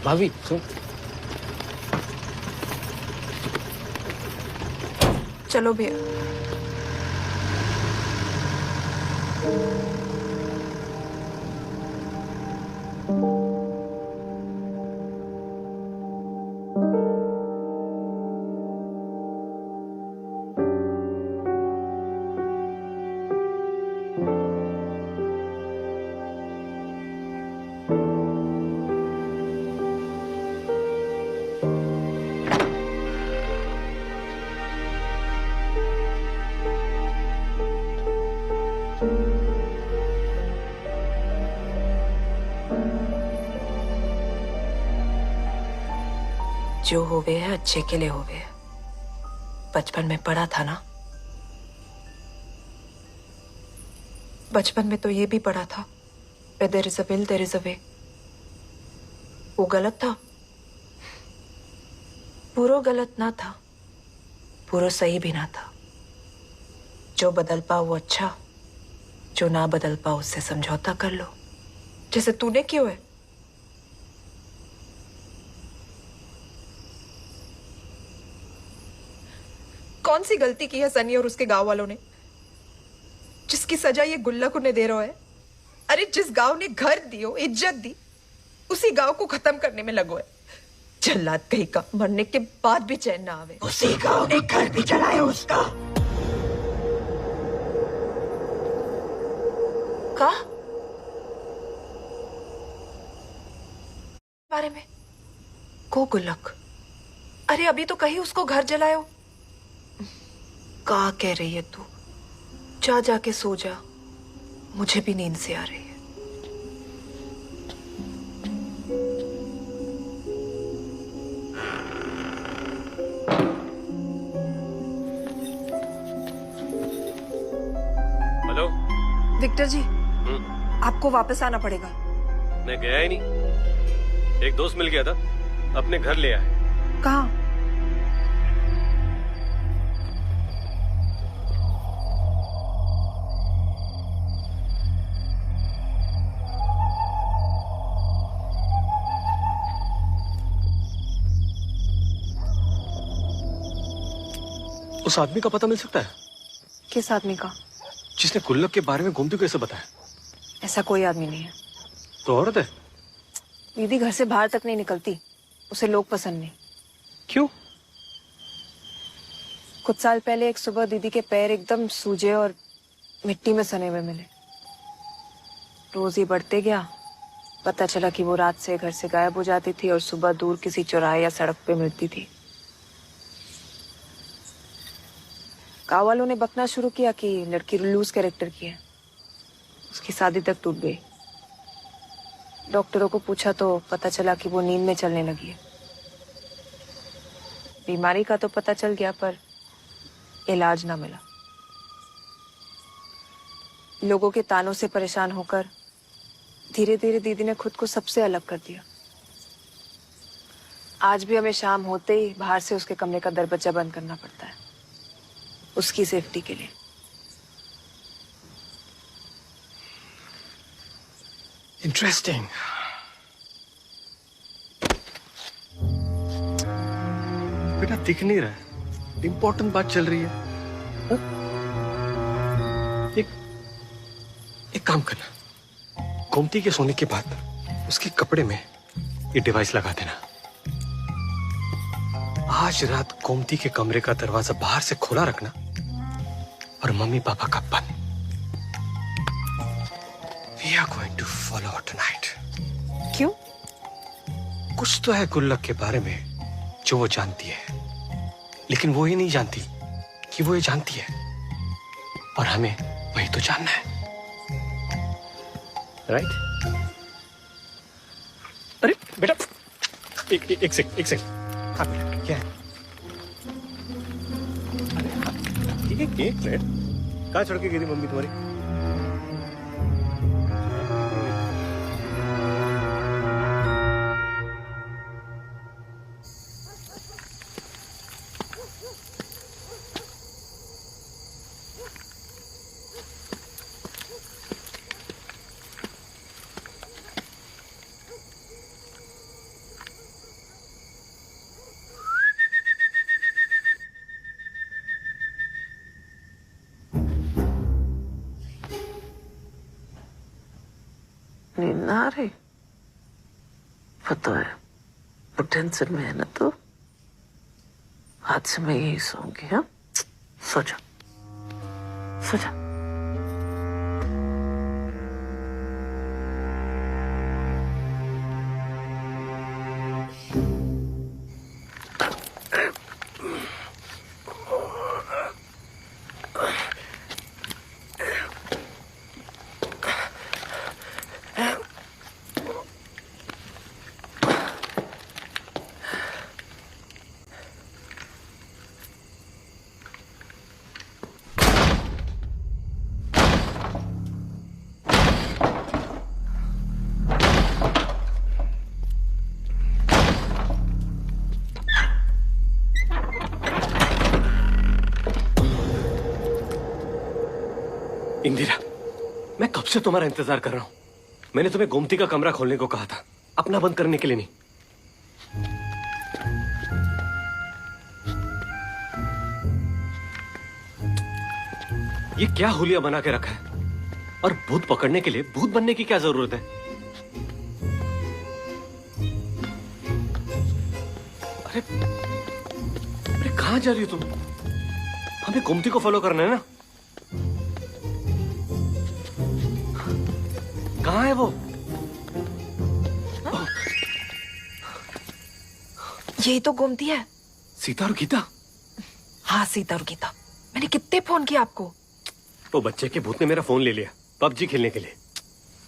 भाभी सुन। चलो भैया। जो होवे है अच्छे के लिए होवे है। बचपन में पढ़ा था ना, बचपन में तो ये भी पढ़ा था, there is a will there is a way. वो गलत था? पूरा गलत ना था, पूरा सही भी ना था। जो बदल पाओ वो अच्छा, जो ना बदल पाओ उससे समझौता कर लो, जैसे तूने क्यों है। कौन सी गलती की है सनी और उसके गांव वालों ने, जिसकी सजा ये गुल्लक उन्हें दे रहा है। अरे जिस गांव ने घर दियो, इज्जत दी, उसी गांव को खत्म करने में लगो है। जल्लाद कहीं का, मरने के बाद भी चैन ना आवे। उसी गांव ने घर भी जलाया उसका। का बारे में को गुल्लक? अरे अभी तो कहीं उसको घर जलायो। का कह रही है तू? जा जाके सो जा, मुझे भी नींद से आ रही है। हेलो विक्टर जी, आपको वापस आना पड़ेगा। मैं गया ही नहीं, एक दोस्त मिल गया था, अपने घर ले आए। कहाँ? उस आदमी का पता मिल सकता है? किस आदमी का? जिसने गुल्लक के बारे में घूमते कैसे बताया? ऐसा कोई आदमी नहीं है। तो औरत है? दीदी घर से बाहर तक नहीं निकलती, उसे लोग पसंद नहीं। क्यों? कुछ साल पहले एक सुबह दीदी के पैर एकदम सूजे और मिट्टी में सने हुए मिले। रोज ही बढ़ते गया, पता चला कि वो रात से घर से गायब हो जाती थी और सुबह दूर किसी चौराहे या सड़क पे मिलती थी। गाँव वालों ने बकना शुरू किया कि लड़की लूज कैरेक्टर की है, उसकी शादी तक टूट गई। डॉक्टरों को पूछा तो पता चला कि वो नींद में चलने लगी है। बीमारी का तो पता चल गया पर इलाज ना मिला। लोगों के तानों से परेशान होकर धीरे धीरे दीदी ने खुद को सबसे अलग कर दिया। आज भी हमें शाम होते ही बाहर से उसके कमरे का दरवाजा बंद करना पड़ता है, उसकी सेफ्टी के लिए। इंटरेस्टिंग। बेटा दिख नहीं रहा है, इंपॉर्टेंट बात चल रही है। हाँ? एक काम करना, गोमती के सोने के बाद उसके कपड़े में ये डिवाइस लगा देना। आज रात गोमती के कमरे का दरवाजा बाहर से खुला रखना और मम्मी पापा का बंद। We are going to follow her tonight. क्यों? कुछ तो है गुल्लक के बारे में जो वो जानती है, लेकिन वो ही नहीं जानती कि वो ये जानती है, और हमें वही तो जानना है, राइट? अरे बेटा एक सेकंड। हाँ बेटा क्या है? ठीक है, एक मिनट। कहाँ छोड़ के गई थी मम्मी तुम्हारी? नींद ना आ रही? पता है वो टेंशन में है ना, तो आज से मैं यही सोऊंगी। हाँ, सो जा, सो जा। इंदिरा, मैं कब से तुम्हारा इंतजार कर रहा हूं। मैंने तुम्हें गोमती का कमरा खोलने को कहा था, अपना बंद करने के लिए नहीं। ये क्या हुलिया बना के रखा है? और भूत पकड़ने के लिए भूत बनने की क्या जरूरत है? अरे अरे कहां जा रही हो तुम? हमें गोमती को फॉलो करना है ना। कहाँ है वो? यही तो गोमती है। सीता और गीता? हाँ, सीता और गीता। मैंने कितने फोन किया आपको। वो बच्चे के भूत ने मेरा फोन ले लिया पबजी खेलने के लिए,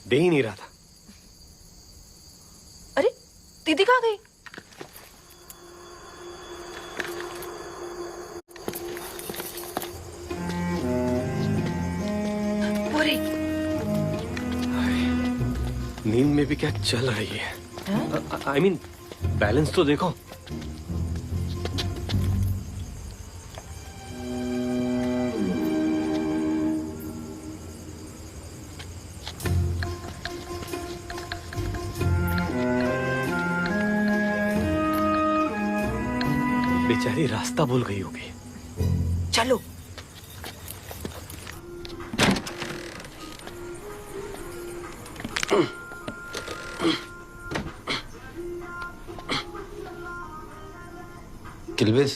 दे ही नहीं रहा था। अरे दीदी कहाँ गई? नींद में भी क्या चल रही है? I mean, बैलेंस तो देखो। बेचारी रास्ता भूल गई होगी। चलो। किलबिस,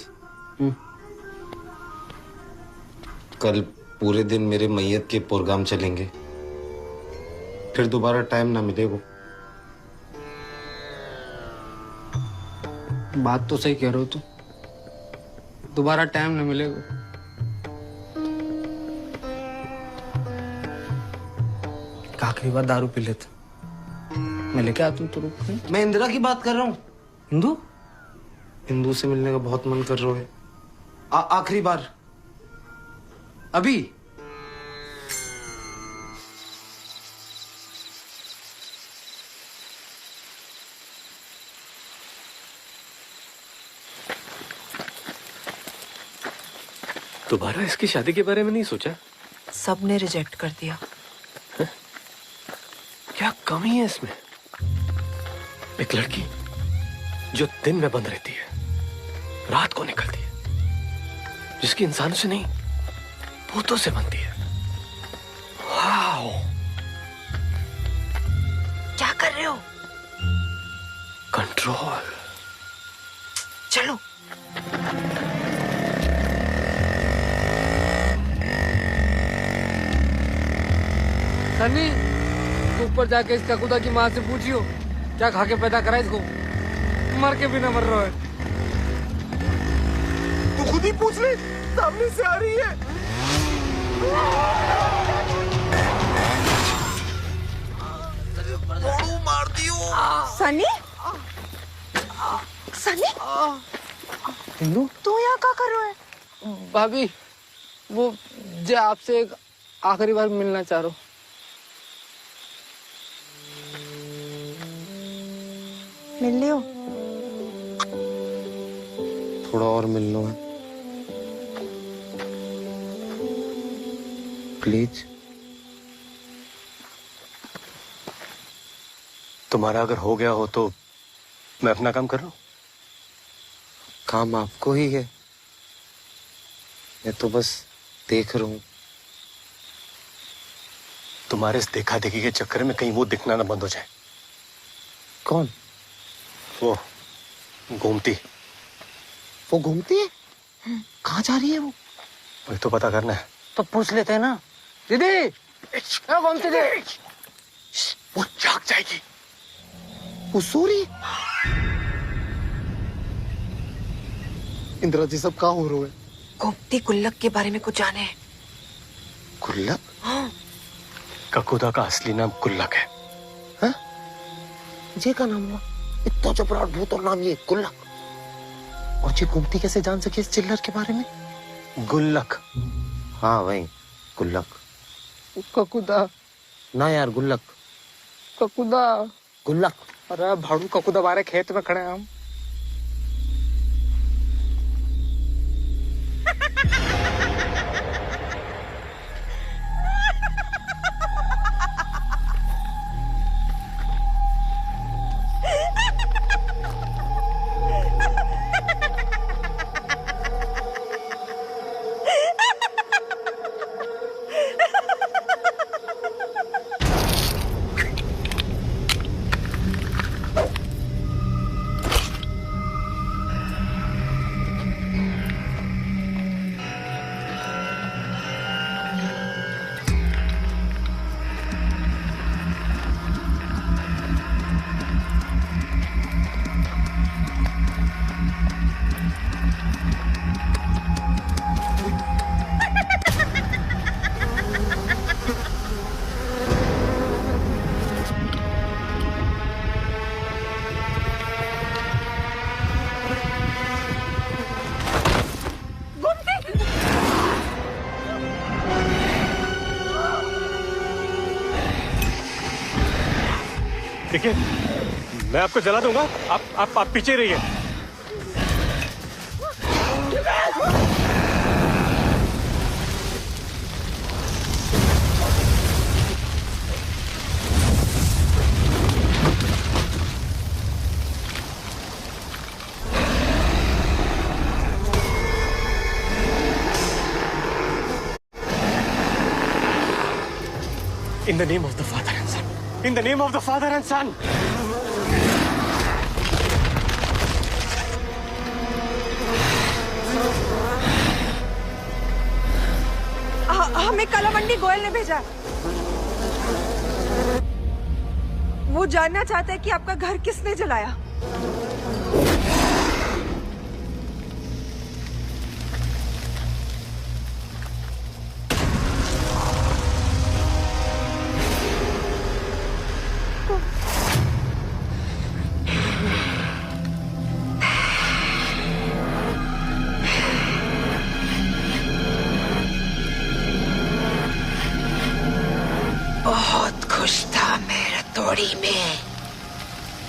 कल पूरे दिन मेरे मैयत के प्रोग्राम चलेंगे, फिर दोबारा टाइम ना मिलेगा। बात तो सही कह रहे हो तुम, दोबारा टाइम ना मिलेगा। एक आखिरी बार दारू पी लेते। मैं लेके आता हूँ तो रुक। मैं इंदिरा की बात कर रहा हूँ। हिंदू? हिंदू से मिलने का बहुत मन कर रहा है। आखिरी बार अभी। दोबारा इसकी शादी के बारे में नहीं सोचा? सबने रिजेक्ट कर दिया। क्या कमी है इसमें? एक लड़की जो दिन में बंद रहती है, रात को निकलती है, जिसकी इंसानों से नहीं भूतों से बनती है। वाओ! क्या कर रहे हो? कंट्रोल। चलो। सनी, तू ऊपर जाके इस ककुदा की माँ से पूछियो क्या खा के पैदा करा इसको, मर के भी ना मर रहा है। तू खुद ही पूछ ले, सामने से आ रही है। मार दियो। सनी? सनी? हिंदू? तू यहाँ क्या कर रहा है? भाभी, वो जे आपसे एक आखिरी बार मिलना चाह रहा हूँ। मिल लियो। थोड़ा और मिल लो है प्लीज। तुम्हारा अगर हो गया हो तो मैं अपना काम कर रहा हूं। काम आपको ही है, मैं तो बस देख रहा हूं। तुम्हारे इस देखा देखी के चक्कर में कहीं वो दिखना ना बंद हो जाए। कौन? वो घूमती। वो घूमती है? कहाँ जा रही है वो? वही तो पता करना है। तो पूछ लेते हैं ना। दीदी, घूमती थी। वो जाग जाएगी। वो सो रही? इंदिरा जी सब कहाँ हो रहे हैं? गोमती गुल्लक के बारे में कुछ जाने हैं। गुल्लक? हाँ। ककुदा का असली नाम गुल्लक है। हाँ? ये का नाम हुआ? इतना चपराट भूत और नाम ये गुल्लक। और जी गोमती कैसे जान सके इस चिल्लर के बारे में? गुल्लक। हाँ भाई गुल्लक। ककुदा ना यार गुल्लक। ककुदा गुल्लक। अरे भाड़ू ककुदा बारे खेत में खड़े हैं हम। देखिए, मैं आपको जला दूंगा। आप पीछे रहिए। In the name of the Father and Son. In the name of the Father and Son. हमें कलामंडी गोयल ने भेजा है। वो जानना चाहता है कि आपका घर किसने जलाया। रतौड़ी में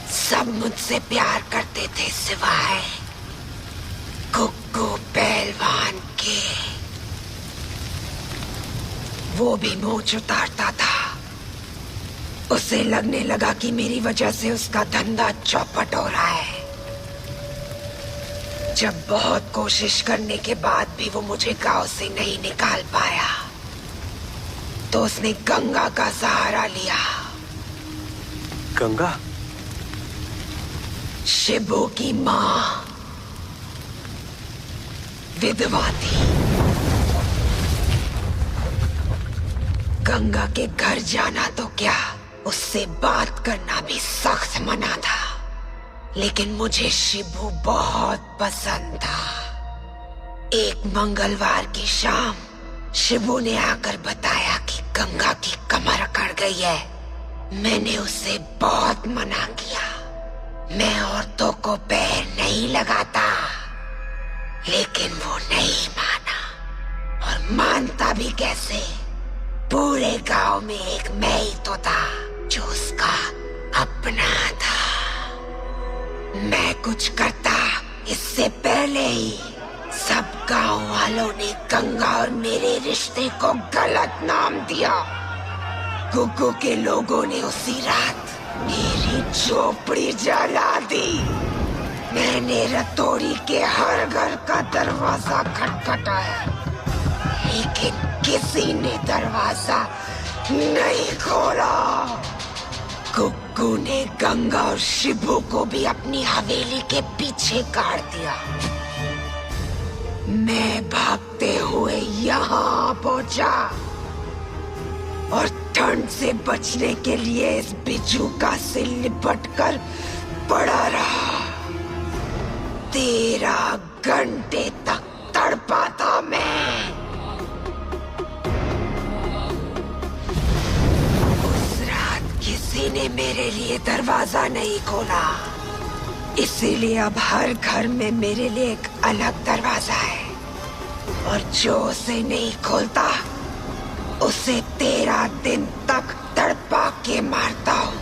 सब मुझसे प्यार करते थे सिवाय कुक्कू पहलवान के। वो भी मूंछ उतारता था। उसे लगने लगा कि मेरी वजह से उसका धंधा चौपट हो रहा है। जब बहुत कोशिश करने के बाद भी वो मुझे गांव से नहीं निकाल पाया तो उसने गंगा का सहारा लिया। गंगा? शिबू की माँ विधवा थी। गंगा के घर जाना तो क्या, उससे बात करना भी सख्त मना था। लेकिन मुझे शिबू बहुत पसंद था। एक मंगलवार की शाम शिबू ने आकर बताया कि गंगा की कमर अकड़ गई है। मैंने उसे बहुत मना किया। मैं औरतों को पैर नहीं लगाता, लेकिन वो नहीं माना। और मानता भी कैसे? पूरे गांव में एक मैं ही तो था जो उसका अपना था। मैं कुछ करता इससे पहले ही सब गांव वालों ने गंगा और मेरे रिश्ते को गलत नाम दिया। गुग्गू के लोगों ने उसी रात मेरी झोपड़ी जला दी। मैंने रतौड़ी के हर घर का दरवाजा खटखटाया, लेकिन किसी ने दरवाजा नहीं खोला। गुग्गू ने गंगा और शिबू को भी अपनी हवेली के पीछे गाड़ दिया। मैं भागते हुए यहाँ पहुंचा और ठंड से बचने के लिए इस बिजूका से लिपटकर पड़ा रहा। 13 घंटे तक तड़पा था मैं। उस रात किसी ने मेरे लिए दरवाजा नहीं खोला, इसीलिए अब हर घर में मेरे लिए एक अलग दरवाजा है। और जो उसे नहीं खोलता उसे 13 दिन तक तड़पा के मारता हूँ।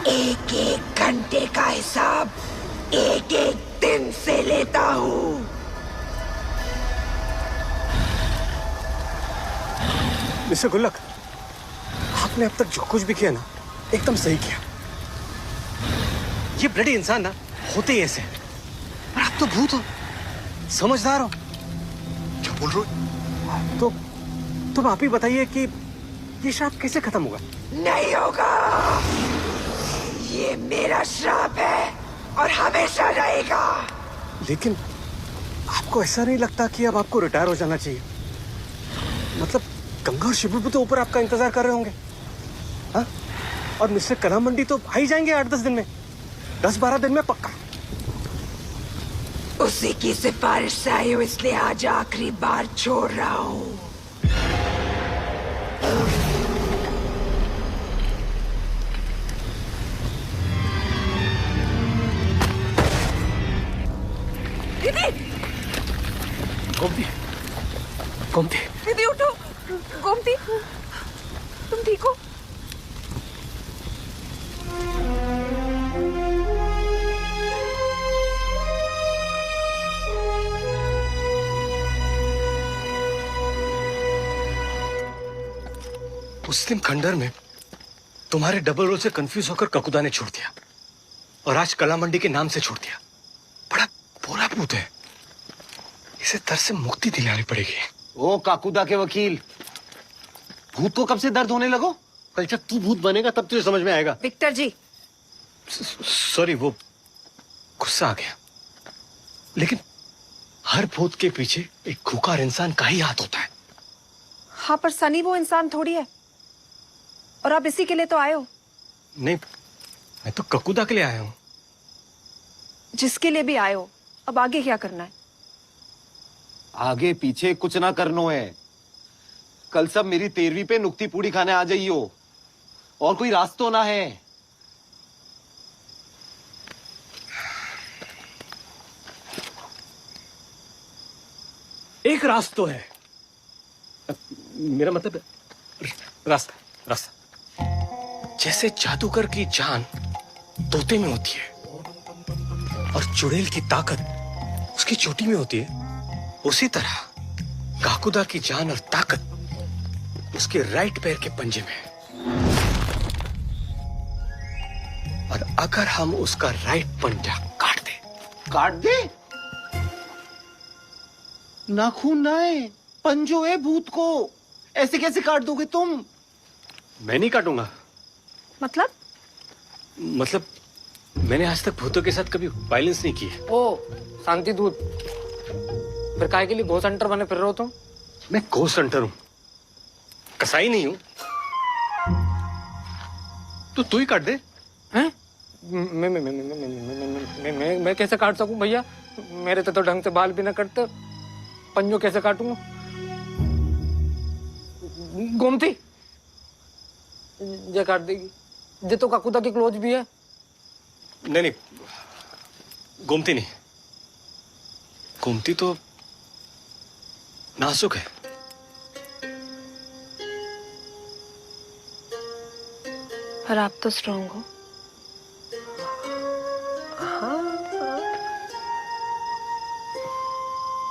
एक एक घंटे का हिसाब एक एक दिन से लेता हूँ। मिस्टर गुल्लक, आपने अब तक जो कुछ भी किया ना, एकदम सही किया। ये ब्लडी इंसान ना होते ही ऐसे हैं। और आप तो भूत हो, समझदार हो। क्या बोल रहे हो? तो तुम आप ही बताइए कि ये श्राप कैसे खत्म होगा? नहीं होगा। ये मेरा श्राप है और हमेशा रहेगा। लेकिन आपको ऐसा नहीं लगता कि अब आपको रिटायर हो जाना चाहिए? मतलब गंगा और शिबू भी तो ऊपर आपका इंतजार कर रहे होंगे। हाँ? और मिस्टर कला मंडी तो आ ही जाएंगे 8-10 दिन में, 10-12 दिन में पक्का। उसी की सिफारिश से आई हूँ, इसलिए आज आखिरी बार छोड़ रहा हूँ। दीदी! गोमती, गोमती, दीदी उठो। गोमती, तुम ठीक हो? उस दिन खंडर में तुम्हारे डबल रोल से कंफ्यूज होकर ककुदा ने छोड़ दिया और आज कला मंडी के नाम से छोड़ दिया। बड़ा बुरा भूत है, इसे दर्द से मुक्ति दिलानी पड़ेगी। ओ काकुदा के वकील, भूत को कब से दर्द होने लगो? कल जब तू भूत बनेगा तब तुझे समझ में आएगा। विक्टर जी, सॉरी, वो गुस्सा आ गया। लेकिन हर भूत के पीछे एक खुकार इंसान का ही हाथ होता है। हाँ, पर सनी वो इंसान थोड़ी है। और आप इसी के लिए तो आए हो। नहीं, मैं तो ककुदा के लिए आया हूँ। जिसके लिए भी आए हो, अब आगे क्या करना है? आगे पीछे कुछ ना करनो है। कल सब मेरी 13वीं पे नुक्ती पूड़ी खाने आ जाइयो, और कोई रास्ता ना है। एक रास्ता है, मेरा मतलब रास्ता, रास्ता। जैसे जादूगर की जान तोते में होती है और चुड़ैल की ताकत उसकी चोटी में होती है, उसी तरह काकुदा की जान और ताकत उसके राइट पैर के पंजे में है। और अगर हम उसका राइट पंजा काट दे? नाखून ना है, पंजो है भूत को, ऐसे कैसे काट दोगे तुम? मैं नहीं काटूंगा। मतलब? मतलब मैंने आज तक भूतों के साथ कभी वायलेंस नहीं की है। ओ शांति दूत, फिर काहे के लिए गो सेंटर बने फिर रहे हो तुम? मैं गोस्ट हंटर हूं, कसाई नहीं हूं। तू ही काट दे। हैं? मैं कैसे काट सकूं भैया? मेरे तो ढंग से बाल भी ना कटते, पंजों कैसे काटूंगा? गोमती ये काट देगी, ये तो काकुदा की क्लोज भी है। नहीं, गोमती नहीं, गोमती तो नाजुक है। पर आप तो स्ट्रॉन्ग हो।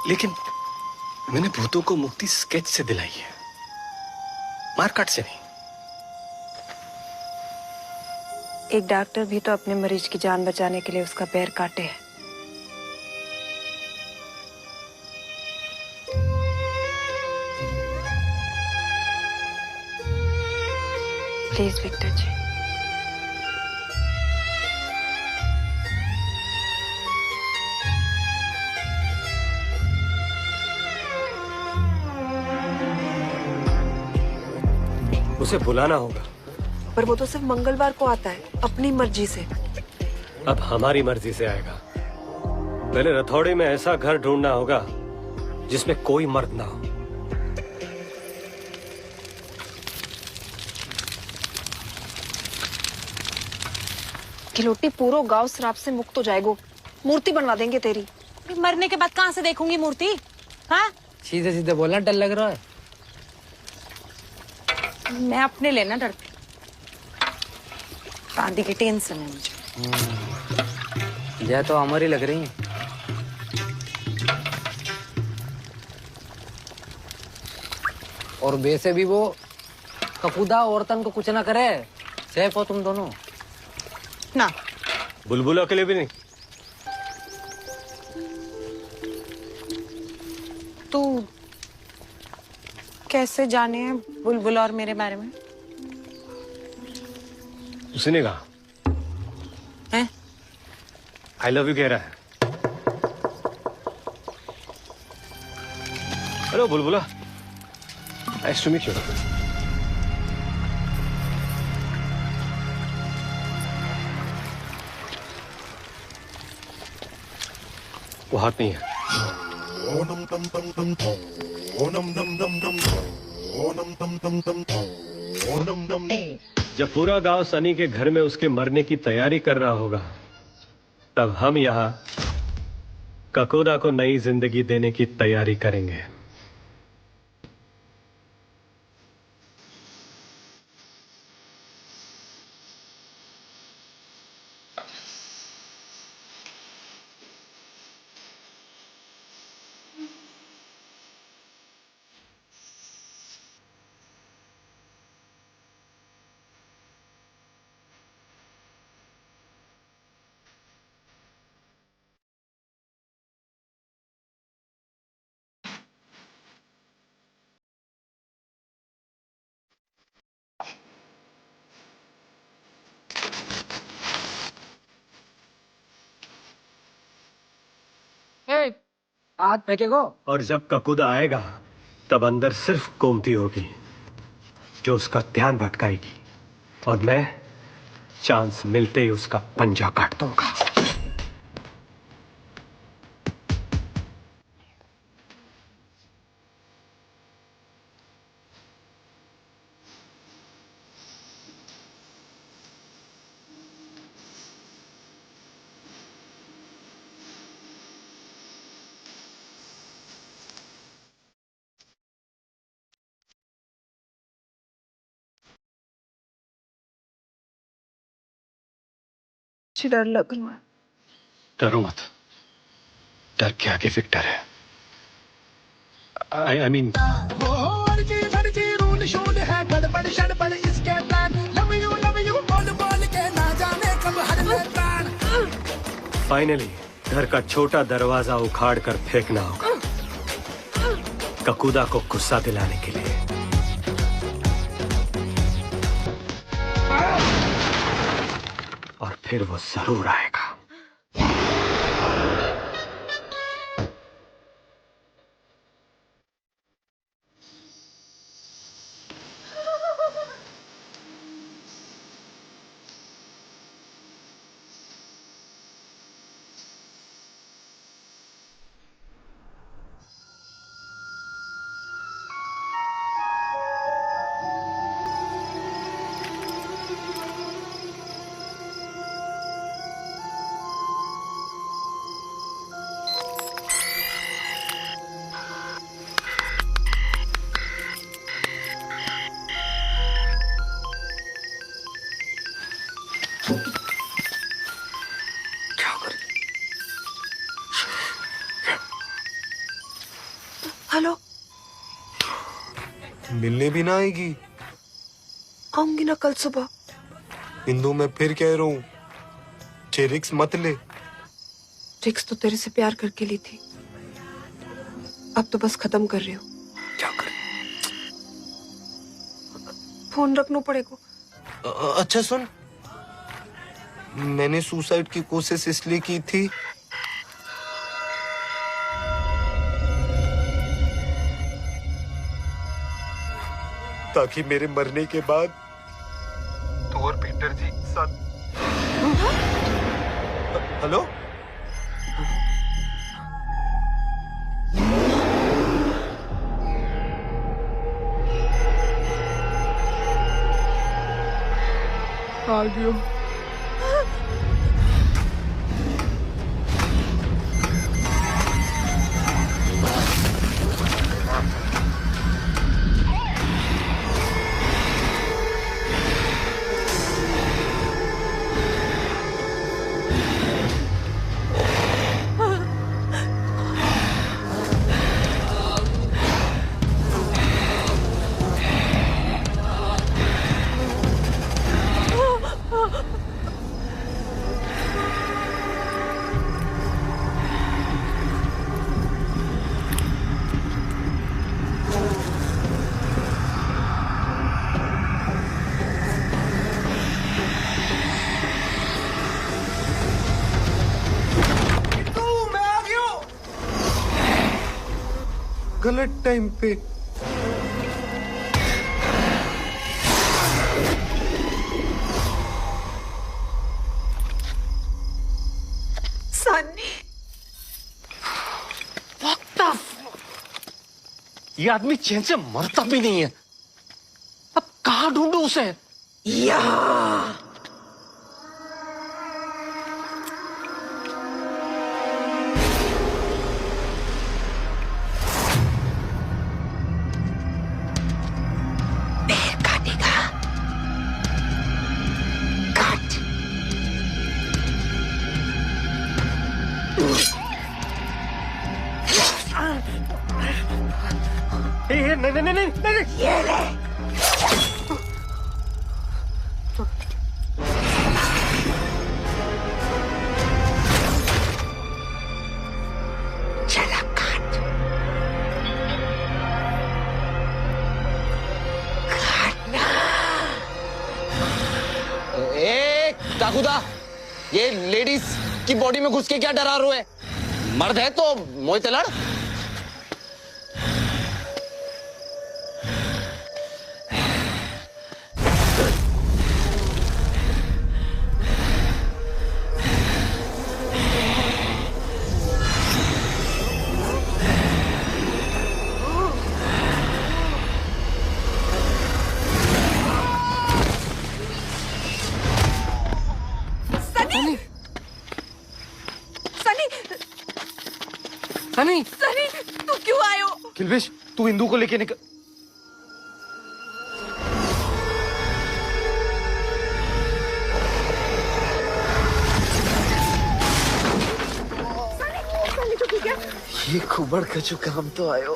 लेकिन मैंने भूतों को मुक्ति स्केच से दिलाई है, मारकाट से नहीं। एक डॉक्टर भी तो अपने मरीज की जान बचाने के लिए उसका पैर काटे है। प्लीज विक्टर जी। उसे बुलाना होगा। पर वो तो सिर्फ मंगलवार को आता है, अपनी मर्जी से। अब हमारी मर्जी से आएगा। पहले रथौड़े में ऐसा घर ढूंढना होगा जिसमें कोई मर्द ना हो। खिलोटी पूरा गांव श्राप से मुक्त हो जाएगा, मूर्ति बनवा देंगे तेरी। मरने के बाद कहाँ से देखूंगी मूर्ति? हाँ, सीधे सीधे बोलना डर लग रहा है। मैं अपने लेना डरती, शादी की टेंशन है मुझे। यह तो हमारी लग रही है। और वैसे भी वो कपूदा औरतन को कुछ ना करे, सेफ हो तुम दोनों ना। बुलबुला के लिए भी नहीं। तू कैसे जाने है बुलबुल और मेरे बारे में? उसने कहा हैं? आई लव यू कह रहा है। हेलो बुलबुला, नाइस टू मीट यू। वो हाथ नहीं है। जब पूरा गांव सनी के घर में उसके मरने की तैयारी कर रहा होगा, तब हम यहाँ ककोदा को नई जिंदगी देने की तैयारी करेंगे। हाथ फेंकेगो। और जब ककुदा आएगा, तब अंदर सिर्फ गोमती होगी जो उसका ध्यान भटकाएगी, और मैं चांस मिलते ही उसका पंजा काट दूंगा। मुझे डर लग रहा है। डरो मत, डर के आगे विक्टर है। आई मीन फाइनली घर का छोटा दरवाजा उखाड़ कर फेंकना होगा ककूदा को गुस्सा दिलाने के लिए। और फिर वो जरूर आएगा। हेलो, मिलने भी ना आएगी? आऊंगी ना कल सुबह। इंदु मैं फिर कह रहा हूँ, रिक्स मत ले। रिक्स तो तेरे से प्यार करके ली थी, अब तो बस खत्म कर रही हूँ। क्या कर? फोन रखना पड़ेगा। अच्छा सुन, मैंने सुसाइड की कोशिश इसलिए की थी ताकि मेरे मरने के बाद तू और पीटर जी साथ। हेलो, आ गया। गलत टाइम पे। सनी, ये आदमी चैन से मरता भी नहीं है। अब कहाँ ढूंढूं उसे? यहाँ। नहीं। ये ले। चला काट। काटना। काकुदा, ये लेडीज की बॉडी में घुस के क्या डरा रहे? मर्द है तो मोहित लड़। सनी, सनी, तू क्यों आए हो? किल्वेश, तू इंदु को लेके निकल। ये कुबड़ का जो काम तो आयो।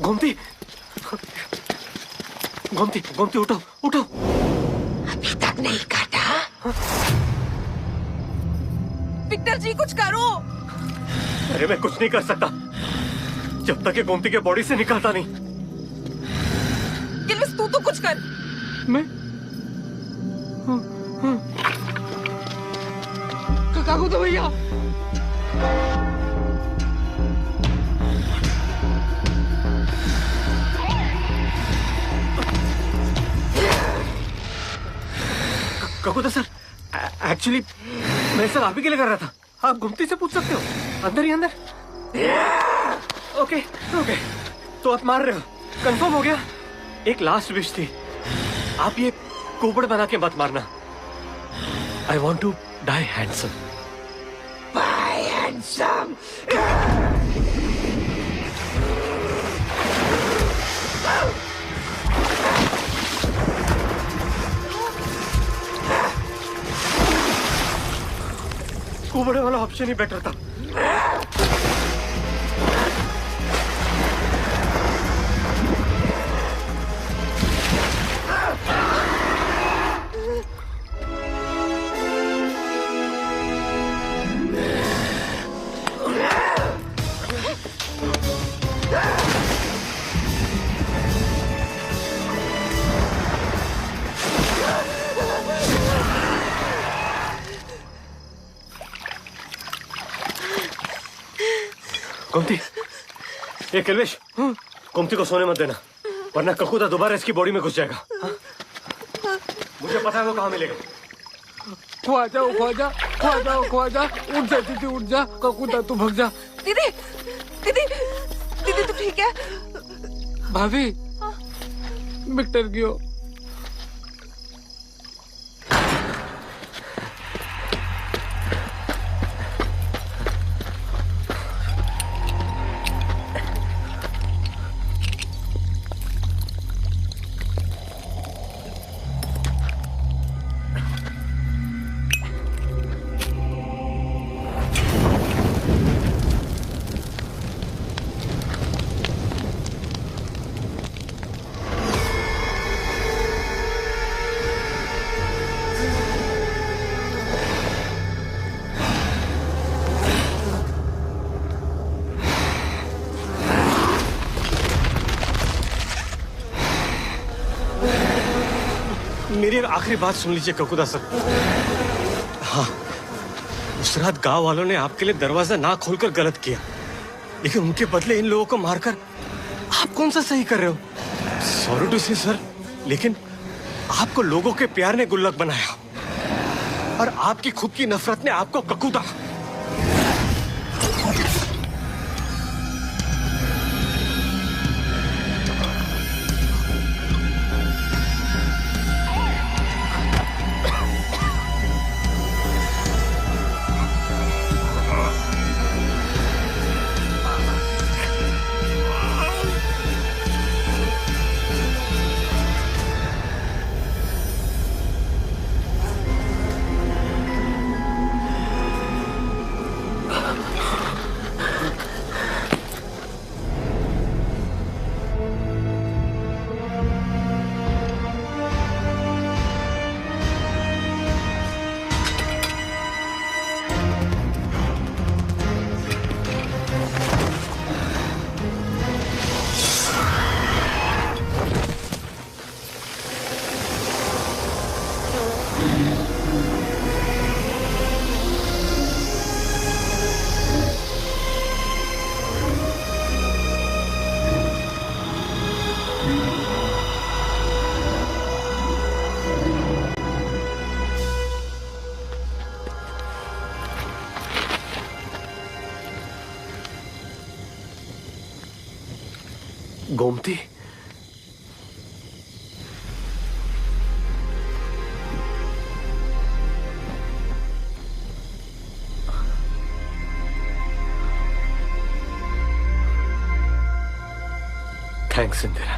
गोमती, गोमती, गोमती उठो, उठो। अभी तक नहीं काटा। विक्टर जी कुछ करो। अरे मैं कुछ नहीं कर सकता जब तक ये गोमती के बॉडी से निकलता नहीं। गिलविस तू तो कुछ कर। मैं काका को तो भैया ककूदा सर, एक्चुअली मैं सर आप ही के लिए कर रहा था। आप गुमती से पूछ सकते हो, अंदर ही अंदर। ओके ओके, तो आप मार रहे हो, कंफर्म हो गया। एक लास्ट विश थी, आप ये कुबड़ बना के मत मारना। I want to die handsome. Bye handsome. कुबड़े वाला ऑप्शन ही बेटर था। गोमती, ये किलवेश, गोमती को सोने मत देना, वरना ककूदा दोबारा इसकी बॉडी में घुस जाएगा। हाँ? मुझे पता है वो कहाँ मिलेगा। ख्वाजा ख्वाजा ख्वाजा ख्वाजा, उठ जा दीदी, उठ जा। ककूदा तू भग जा। दीदी, दीदी, दीदी तू ठीक है? भाभी, विक्टर क्यों? मेरी आखिरी बात सुन लीजिए ककूदा सर। हाँ, उस रात गांव वालों ने आपके लिए दरवाजा ना खोलकर गलत किया, लेकिन उनके बदले इन लोगों को मारकर आप कौन सा सही कर रहे हो? सॉरी टू से सर, लेकिन आपको लोगों के प्यार ने गुल्लक बनाया और आपकी खुद की नफरत ने आपको ककूदा। गोमती, थैंक्स इंदिरा।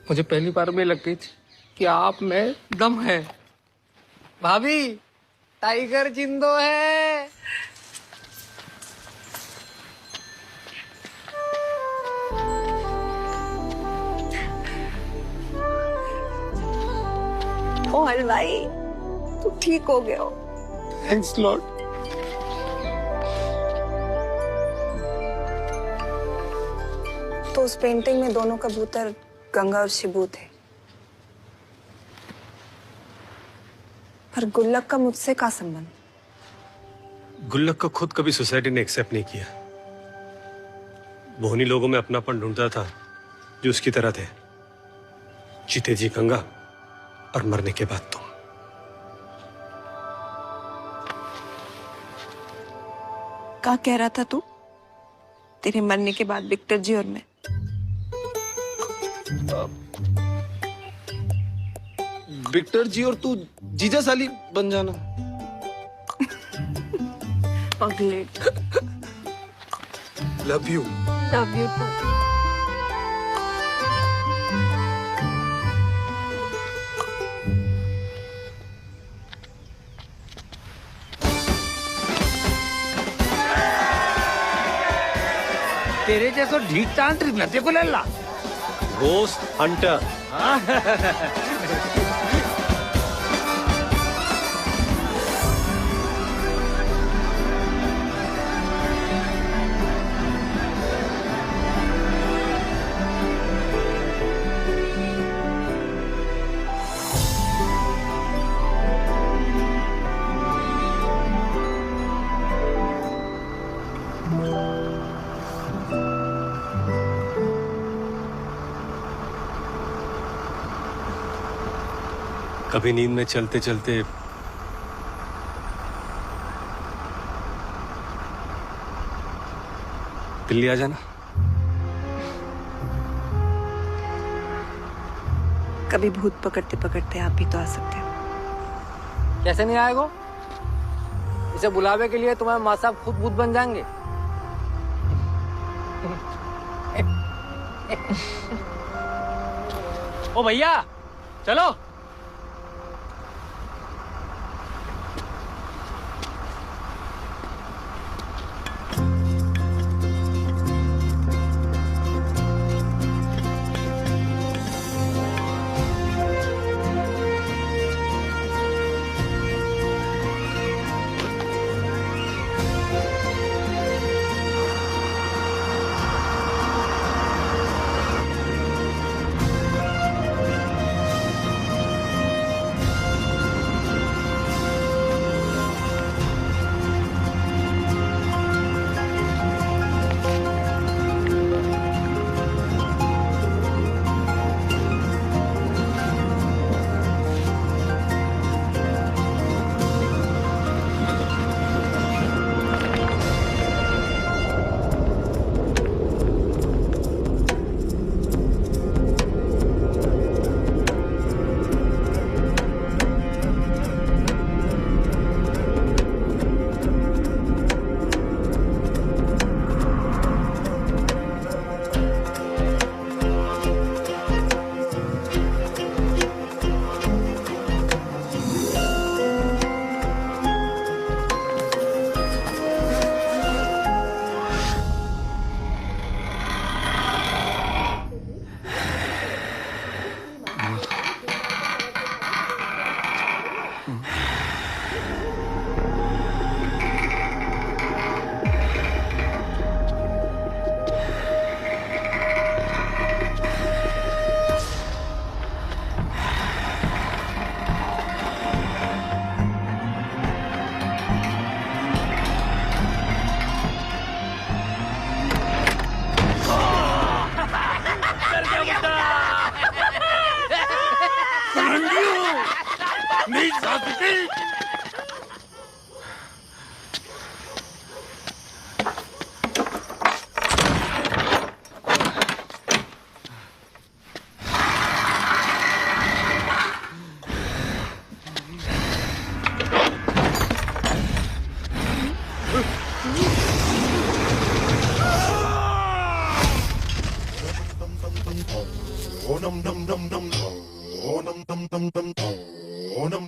मुझे पहली बार में लग गई थी कि आप में दम है। भाभी, टाइगर जिंदो है। ओ हलवाई, तू ठीक हो गया हो। Thanks Lord. तो उस पेंटिंग में दोनों कबूतर गंगा और शिबू थे, पर गुल्लक का मुझसे क्या संबंध? गुल्लक को खुद कभी सोसाइटी ने एक्सेप्ट नहीं किया। वो उन्हीं लोगों में अपनापन ढूंढता था जो उसकी तरह थे, जीते जी गंगा और मरने के बाद तुम। क्या कह रहा था तू? तेरे मरने के बाद विक्टर जी और मैं? विक्टर जी और तू जीजा साली बन जाना। पगले। Love you. Love you too. तेरे जैसो ढीठ तांत्रिक न देखो लल्ला। Ghost Hunter. कभी नींद में चलते चलते दिल्ली आ जाना। कभी भूत पकड़ते पकड़ते आप भी तो आ सकते हो। कैसे नहीं आएगो? इसे बुलावे के लिए तुम्हारे माँ साहब खुद भूत बन जाएंगे। ओ भैया, चलो। Oh, num num num num. Oh, num num num num. Oh, num.